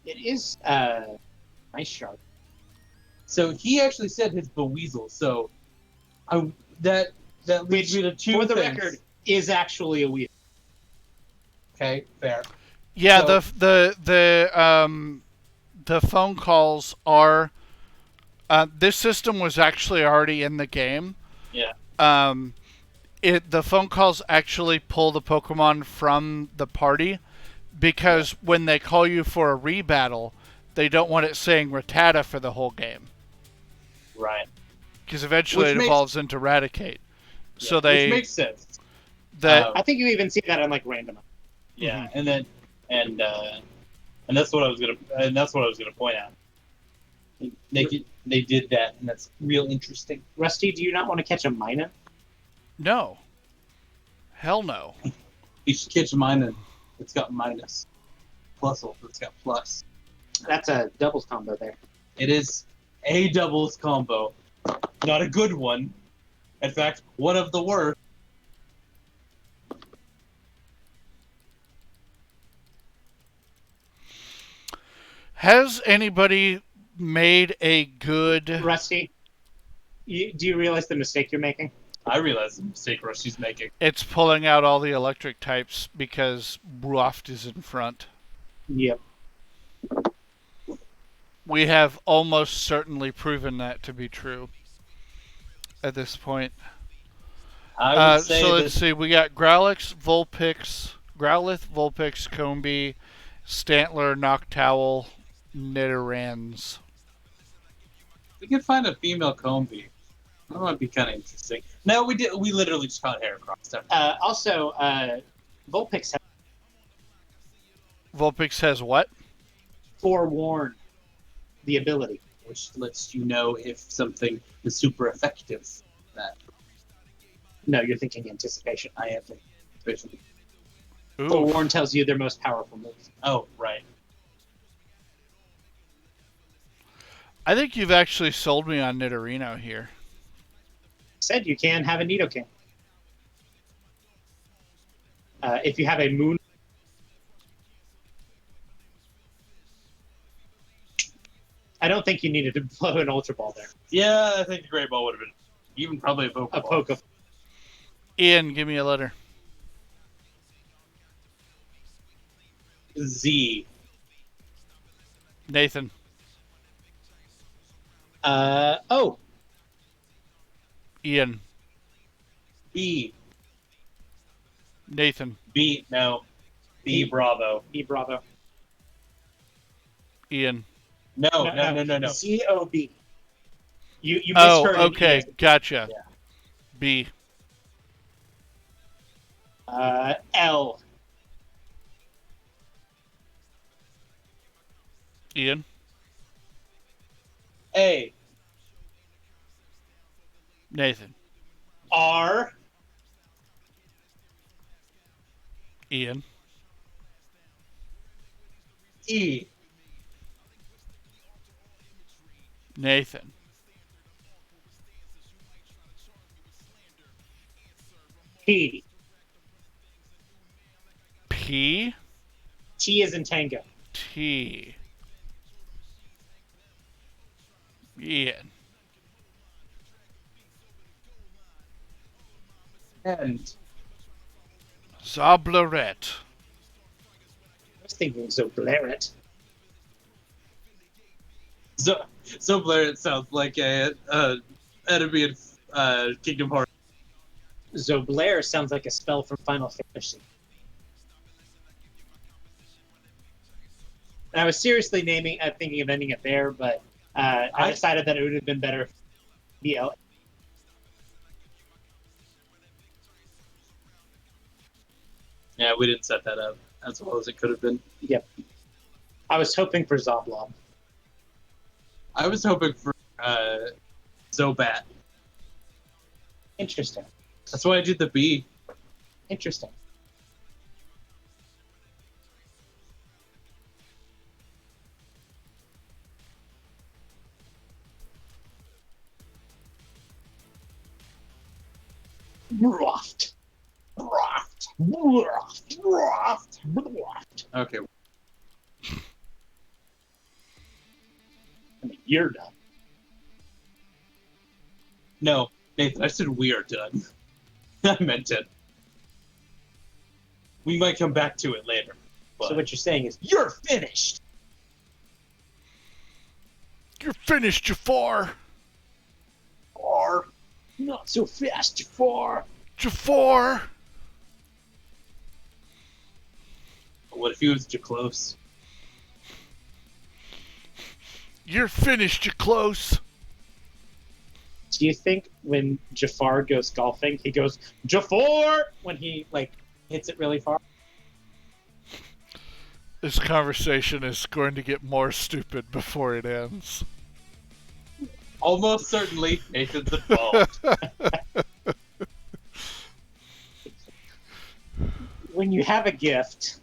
It is Ice Shard. So he actually said his Beweasel. So that leads me to two For the things. record, is actually a Weasel. Okay, fair. Yeah, So- the phone calls are. This system was actually already in the game. Yeah. The phone calls actually pull the Pokemon from the party because when they call you for a rebattle, they don't want it saying Rattata for the whole game Right. because eventually Which it makes- evolves into Raticate. So Which they makes sense. that I think you even see that on like random. Yeah, and then and that's what I was gonna point out. They did that, and that's real interesting. Rusty, do you not want to catch a Mina? no, hell no. You should catch mine, and it's got minus. Plus, it's got plus. That's a doubles combo there. It is a doubles combo, not a good one. In fact, one of the worst. Has anybody made a good? Rusty, do you realize the mistake you're making? I realize the mistake Rusty's making. It's pulling out all the electric types because Ruoft is in front. Yep. We have almost certainly proven that to be true at this point. I would say So that let's see. We got Growlithe, Vulpix, Combee, Stantler, Noctowl, Nidorans. we could find a female Combee. That might be kind of interesting. No, we did. We literally just caught Heracross. Also, Vulpix has Vulpix has what? forewarn the ability. Which lets you know if something is super effective. That No, you're thinking anticipation. I have to. Ooh. Forewarn tells you their most powerful moves. Oh, right. I think you've actually sold me on Nidorino here. Said you can have a Nidoking. If you have a Moon. I don't think you needed to blow an Ultra Ball there. Yeah, I think the Great Ball would have been even probably a Pokeball. A Poke. Ian, give me a letter. Z. Nathan. Oh, Ian. B. Nathan. B. No. B. Bravo. B Bravo. Ian. No. No. ZOB. You Oh, misheard. okay. Gotcha. Yeah. B. L. Ian. A. Nathan. R. Ian. E. Nathan. P. P. T is in Tango. T. Ian. And Zablaret. I was thinking so Blairet. So Blair, it sounds like a enemy in Kingdom Hearts. Zoblair sounds like a spell from Final Fantasy. And I was seriously thinking of ending it there, but I decided that it would have been better if the L. Yeah, we didn't set that up as well as it could have been. Yep. I was hoping for Zoblob. I was hoping for Zobat. Interesting. That's why I did the B. Interesting. Roft. Roft. Roft. Roft. Roft. Okay. I mean, you're done. No, Nathan, I said we are done. I meant it. We might come back to it later. But... So what you're saying is, you're finished! You're finished, Jafar! Or, not so fast, Jafar! Jafar! What if he was too close? You're finished, you close! Do you think when Jafar goes golfing, he goes, Jafar! When he, hits it really far? This conversation is going to get more stupid before it ends. Almost certainly, Nathan's involved. When you have a gift,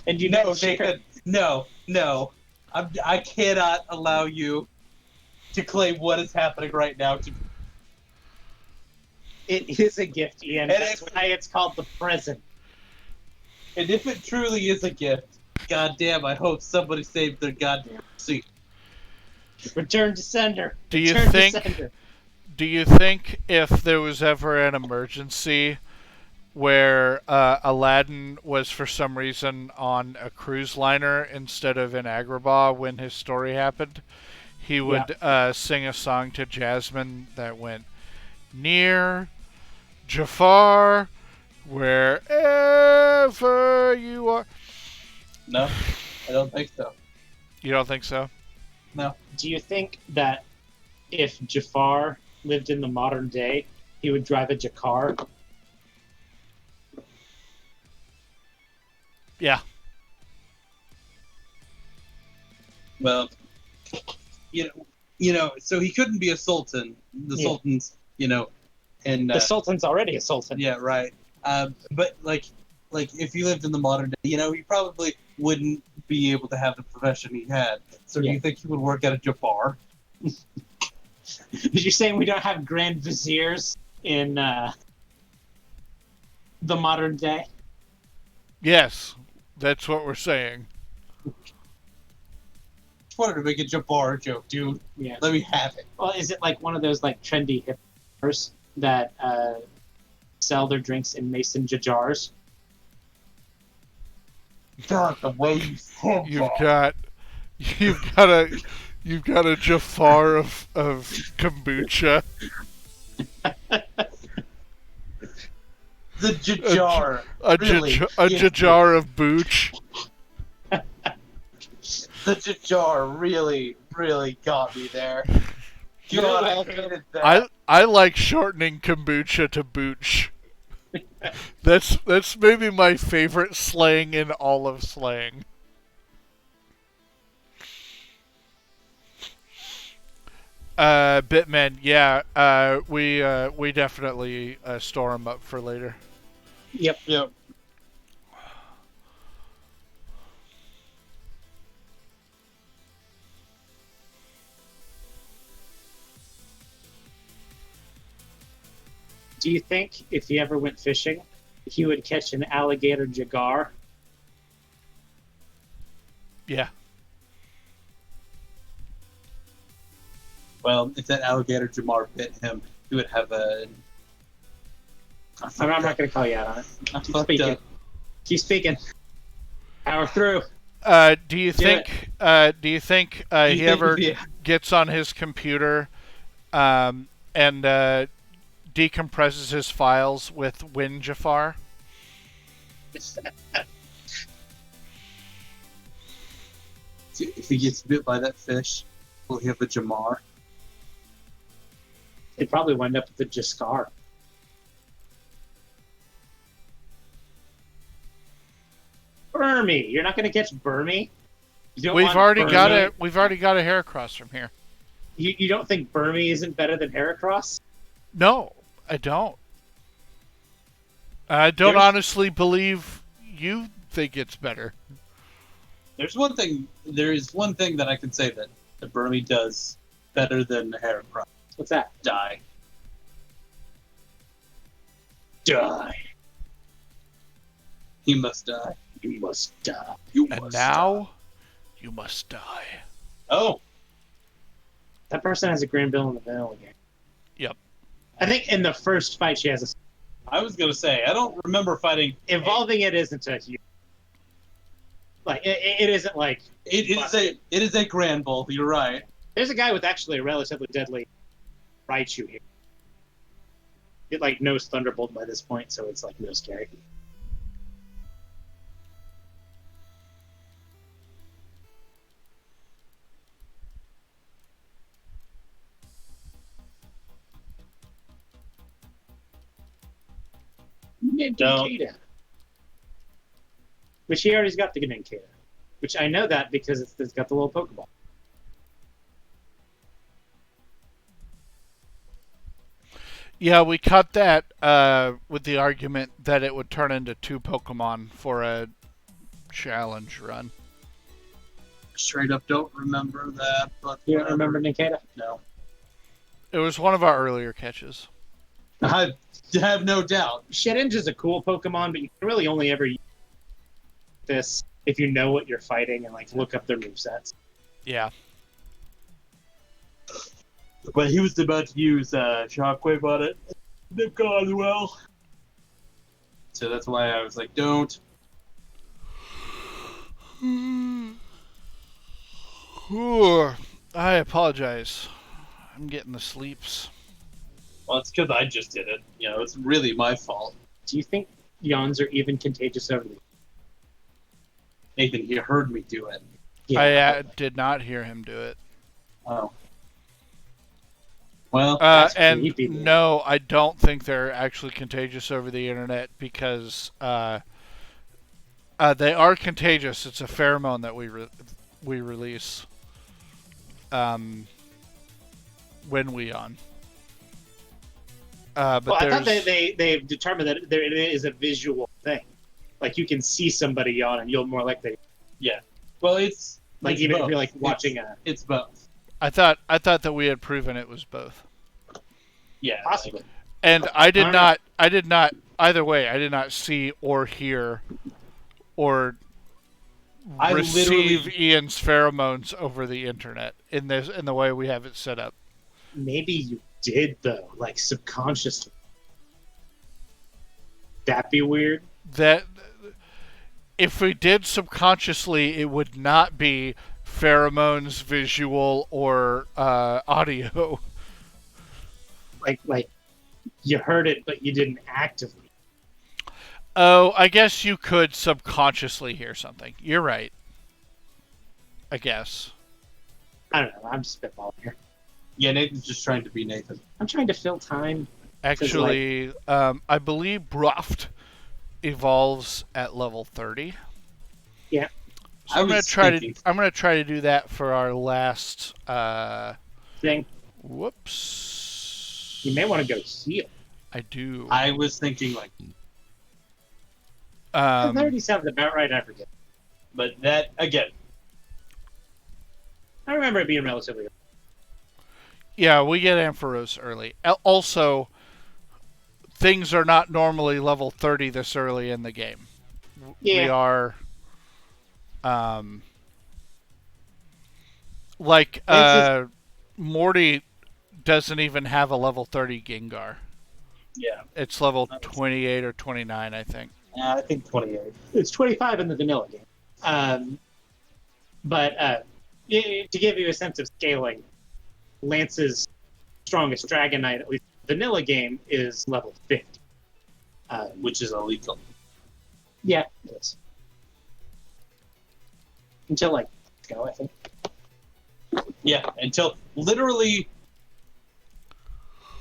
and you No, never share Nathan, no. I cannot allow you to claim what is happening right now. it is a gift, Ian. And That's why it's called the present. And if it truly is a gift, goddamn, I hope somebody saved their goddamn receipt. Return to sender. Do you Return think- to sender. Do you think if there was ever an emergency where Aladdin was for some reason on a cruise liner instead of in Agrabah when his story happened, he would sing a song to Jasmine that went, Near Jafar, wherever you are. No, I don't think so. You don't think so? No. Do you think that if Jafar lived in the modern day, he would drive a Jakar? Yeah. Well, you know, so he couldn't be a sultan. The sultans, and The Sultan's already a Sultan. yeah, right. But like if he lived in the modern day, he probably wouldn't be able to have the profession he had. So do you think he would work at a Jafar? You're saying we don't have Grand Viziers in the modern day? Yes. That's what we're saying. Just wanted to make a Jafar joke, dude. Yeah. Let me have it. Well, is it like one of those trendy hip bars that sell their drinks in mason jars? God, the way you said You've got a Jafar of kombucha. the jar. A Really? jar of booch. The jar really, really got me there. God, I hated that. I like shortening kombucha to booch. That's maybe my favorite slang in all of slang. Bitmen, yeah, we definitely store them up for later. Yep. Do you think if he ever went fishing, he would catch an alligator jaguar? Yeah. Well, if that alligator Jamar bit him, he would have a... I'm not going to call you out on it. Keep speaking. Power through. Do you Do think? Do you think Do you he think ever with the- gets on his computer and decompresses his files with WinJafar? If he gets bit by that fish, will he have a Jamar? They'd probably wind up with the Jaskar. Burmy. You're not going to catch Burmy? You don't We've want already got Burmy? it. We've already got a Heracross from here. You don't think Burmy isn't better than Heracross? No, I don't. I don't There's- honestly believe you think it's better. There is one thing that I can say that the Burmy does better than the Heracross. What's that? Die. Die. He must die. You must die. You And must now, you must die. Oh, That person has a Granville in the middle again. Yep. I think in the first fight she has a... I was gonna say I don't remember fighting. Evolving it isn't a huge... Like, it isn't like... It is a Grand Bull. You're right. There's a guy with actually a relatively deadly Raichu here. It, like, knows Thunderbolt by this point, so it's, like, real scary. Ninkita. Which he already's got the Ninkita. Which I know that because it's got the little Pokeball. Yeah, we cut that with the argument that it would turn into 2 Pokemon for a challenge run. Straight up, don't remember that. But You don't remember Ninkita? No. It was one of our earlier catches. I have no doubt. Shedinja's a cool Pokemon, but you can really only ever use this if you know what you're fighting and like look up their movesets. Yeah. But he was about to use Shockwave on it. They've gone well. So that's why I was like, don't. I apologize. I'm getting the sleeps. Well, it's because I just did it. You know, it's really my fault. Do you think yawns are even contagious over the... Nathan, he heard me do it. I did not hear him do it. Oh. Well, That's And creepy, man. no, I don't think they're actually contagious over the internet because they are contagious. It's a pheromone that we release when we on. But Well, I thought there's- they've determined that it is a visual thing. Like you can see somebody yawn and you'll more likely... yeah. Well, it's Like it's even both. if you're like watching It's both. I thought that we had proven it was both. Yeah. possibly. And I did Alright. not either way, I did not see or hear or I receive literally- Ian's pheromones over the internet in the way we have it set up. Maybe you did though, like subconsciously. That'd be weird. That if we did subconsciously, it would not be pheromones, visual, or audio. Like you heard it, but you didn't actively. Oh, I guess you could subconsciously hear something. You're right. I guess. I don't know. I'm just spitballing here. Yeah, Nathan's just trying to be Nathan. I'm trying to fill time. Actually, I believe Broft evolves at level 30. Yeah. So I'm gonna try to do that for our last. Thing. Whoops. You may want to go heal. I do. I was thinking like, 30 sounds about right. I forget. but that again. I remember it being relatively early. Yeah, we get Ampharos early. Also, things are not normally level 30 this early in the game. We Yeah. are, like, It's Morty doesn't even have a level 30 Gengar. Yeah. It's level 28 or 29, I think. I think 28. It's 25 in the vanilla game. But to give you a sense of scaling, Lance's strongest Dragonite, at least vanilla game, is level 50. which is illegal. Yeah, it is. Until like go, I think. Yeah, until literally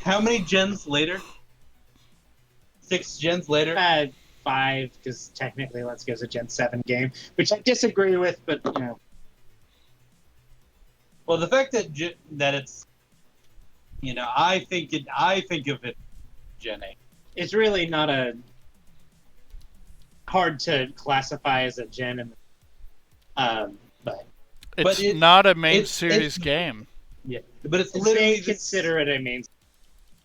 how many gens later? 6 gens later? 5, because technically Let's Go's a Gen 7 game, which I disagree with, but you know. Well, the fact that that it's, you know, I think of it Gen 8. It's really not a hard to classify as a gen, but It's it- not a main it's- series game. Yeah, but it's they literally consider it a main.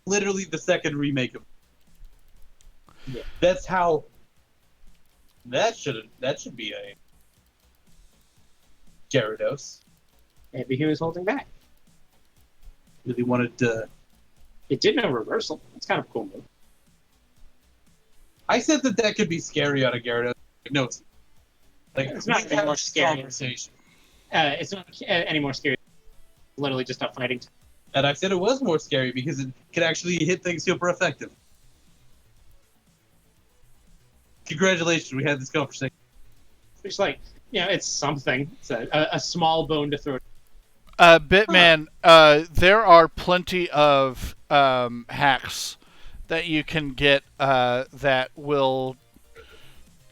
literally the second remake of. Yeah. That's how. That should be a Gyarados. Maybe he was holding back. Really wanted to. It did no reversal. It's kind of a cool move. I said that could be scary on a Gyarados. No, it's like It's not we've any had more this scary. conversation, It's not any more scary. It's literally just not fighting. and I said it was more scary because it could actually hit things super effective. Congratulations, we had this conversation. It's like, you know, it's something. It's a small bone to throw. Bitman, there are plenty of hacks that you can get that will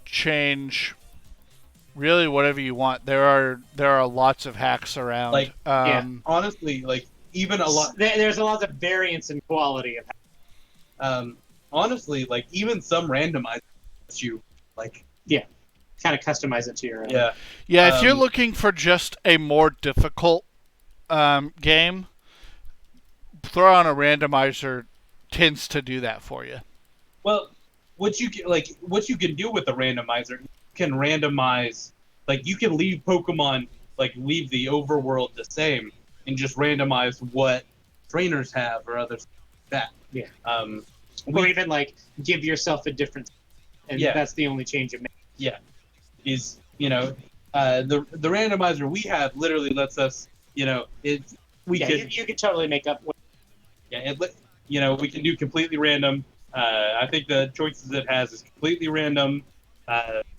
change really whatever you want. There are lots of hacks around. Like, yeah. Honestly, like even a lot. There's a lot of variance in quality of. Honestly, like even some randomizers you like. Kind of customize it to your own. Yeah. Yeah, if you're looking for just a more difficult game, throw on a randomizer tends to do that for you. Well, what you can do with the randomizer, you can randomize, like you can leave Pokemon, like leave the overworld the same, and just randomize what trainers have or others like that. Yeah. We, Or even like give yourself a different, and Yeah. that's the only change you make. is the randomizer we have literally lets us, we Yeah, could you could totally make up. we can do completely random. I think the choices it has is completely random,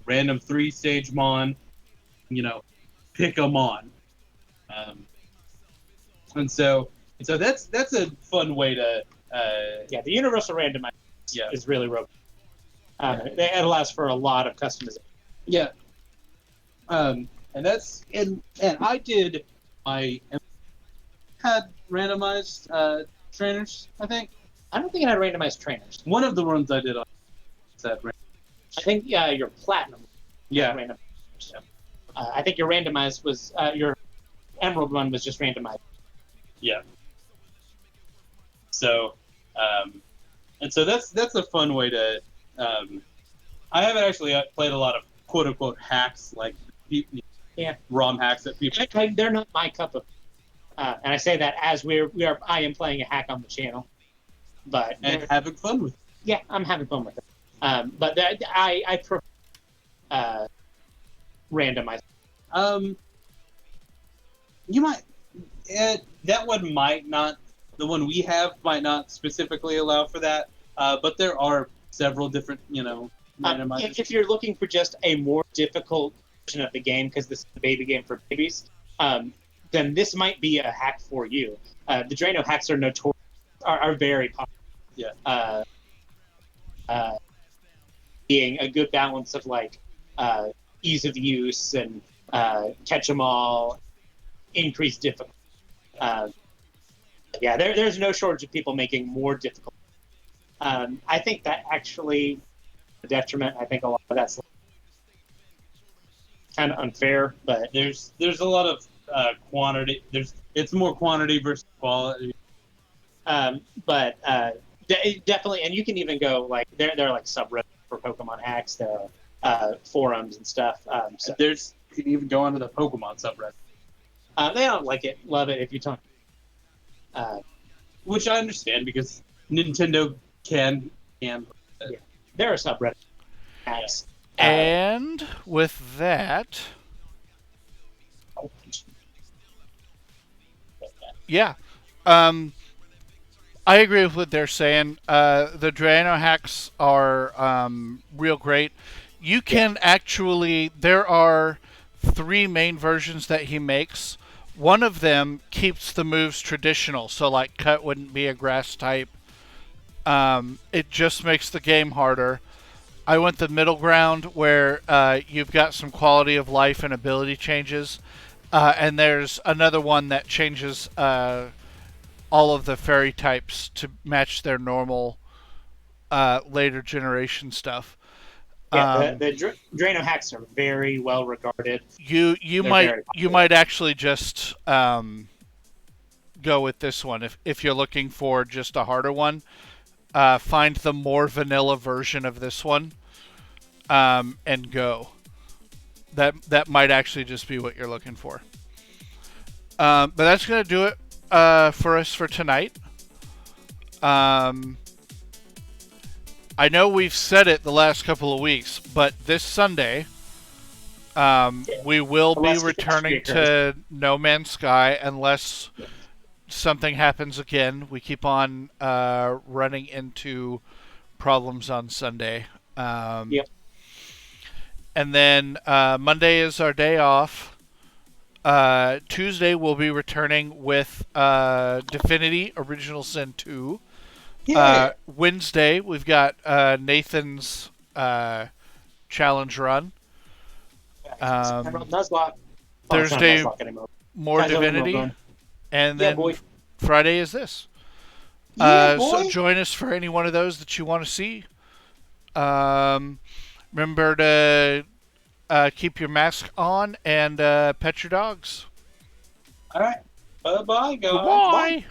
random 3-stage mon, pick a mon, and so that's a fun way to Yeah, the universal randomizer is really robust. It allows for a lot of customization. yeah, and I had randomized trainers. I think I don't think it had randomized trainers. one of the runs I did on said I think your platinum. yeah. Random. I think your randomized was your emerald one was just randomized. Yeah. So, and so that's a fun way to. I haven't actually played a lot of quote unquote hacks like ROM hacks that people. They're not my cup of. And I say that as I am playing a hack on the channel, but And having fun with. yeah, I'm having fun with it. But I prefer randomized. You might. That one might not. The one we have might not specifically allow for that. But there are several different, randomizers. If you're looking for just a more difficult version of the game, because this is a baby game for babies, then this might be a hack for you. The Drano hacks are notorious, are very popular. Yeah. Being a good balance of like ease of use and catch 'em all, increased difficulty. There's no shortage of people making more difficult. I think that actually a detriment. I think a lot of that's kind of unfair, but There's a lot of quantity. It's more quantity versus quality. Definitely, and you can even go like there are like subreddits for Pokemon hacks. There are forums and stuff. So You can even go onto the Pokemon subreddit, they don't like it, love it if you talk. which I understand because Nintendo can. There are subreddit hacks. And with that, Yeah. Um, I agree with what they're saying. The Drano hacks are real great. You can actually, there are 3 main versions that he makes. One of them keeps the moves traditional, so like cut wouldn't be a grass type. It just makes the game harder. I went the middle ground where you've got some quality of life and ability changes. And there's another one that changes all of the fairy types to match their normal later generation stuff. Yeah, the Drano hacks are very well regarded. You They're might very you might actually just go with this one if you're looking for just a harder one. Find the more vanilla version of this one and go. That might actually just be what you're looking for. But that's gonna do it for us for tonight. I know we've said it the last couple of weeks, but this Sunday, we will be Unless returning to No Man's Sky unless something happens again. We keep on running into problems on Sunday. Yep. And then Monday is our day off. Tuesday we'll be returning with Divinity Original Sin 2. Wednesday we've got Nathan's challenge run. Thursday more Divinity, and then Friday is this. So join us for any one of those that you want to see. Remember to keep your mask on and pet your dogs. All right. Bye-bye, guys. Goodbye.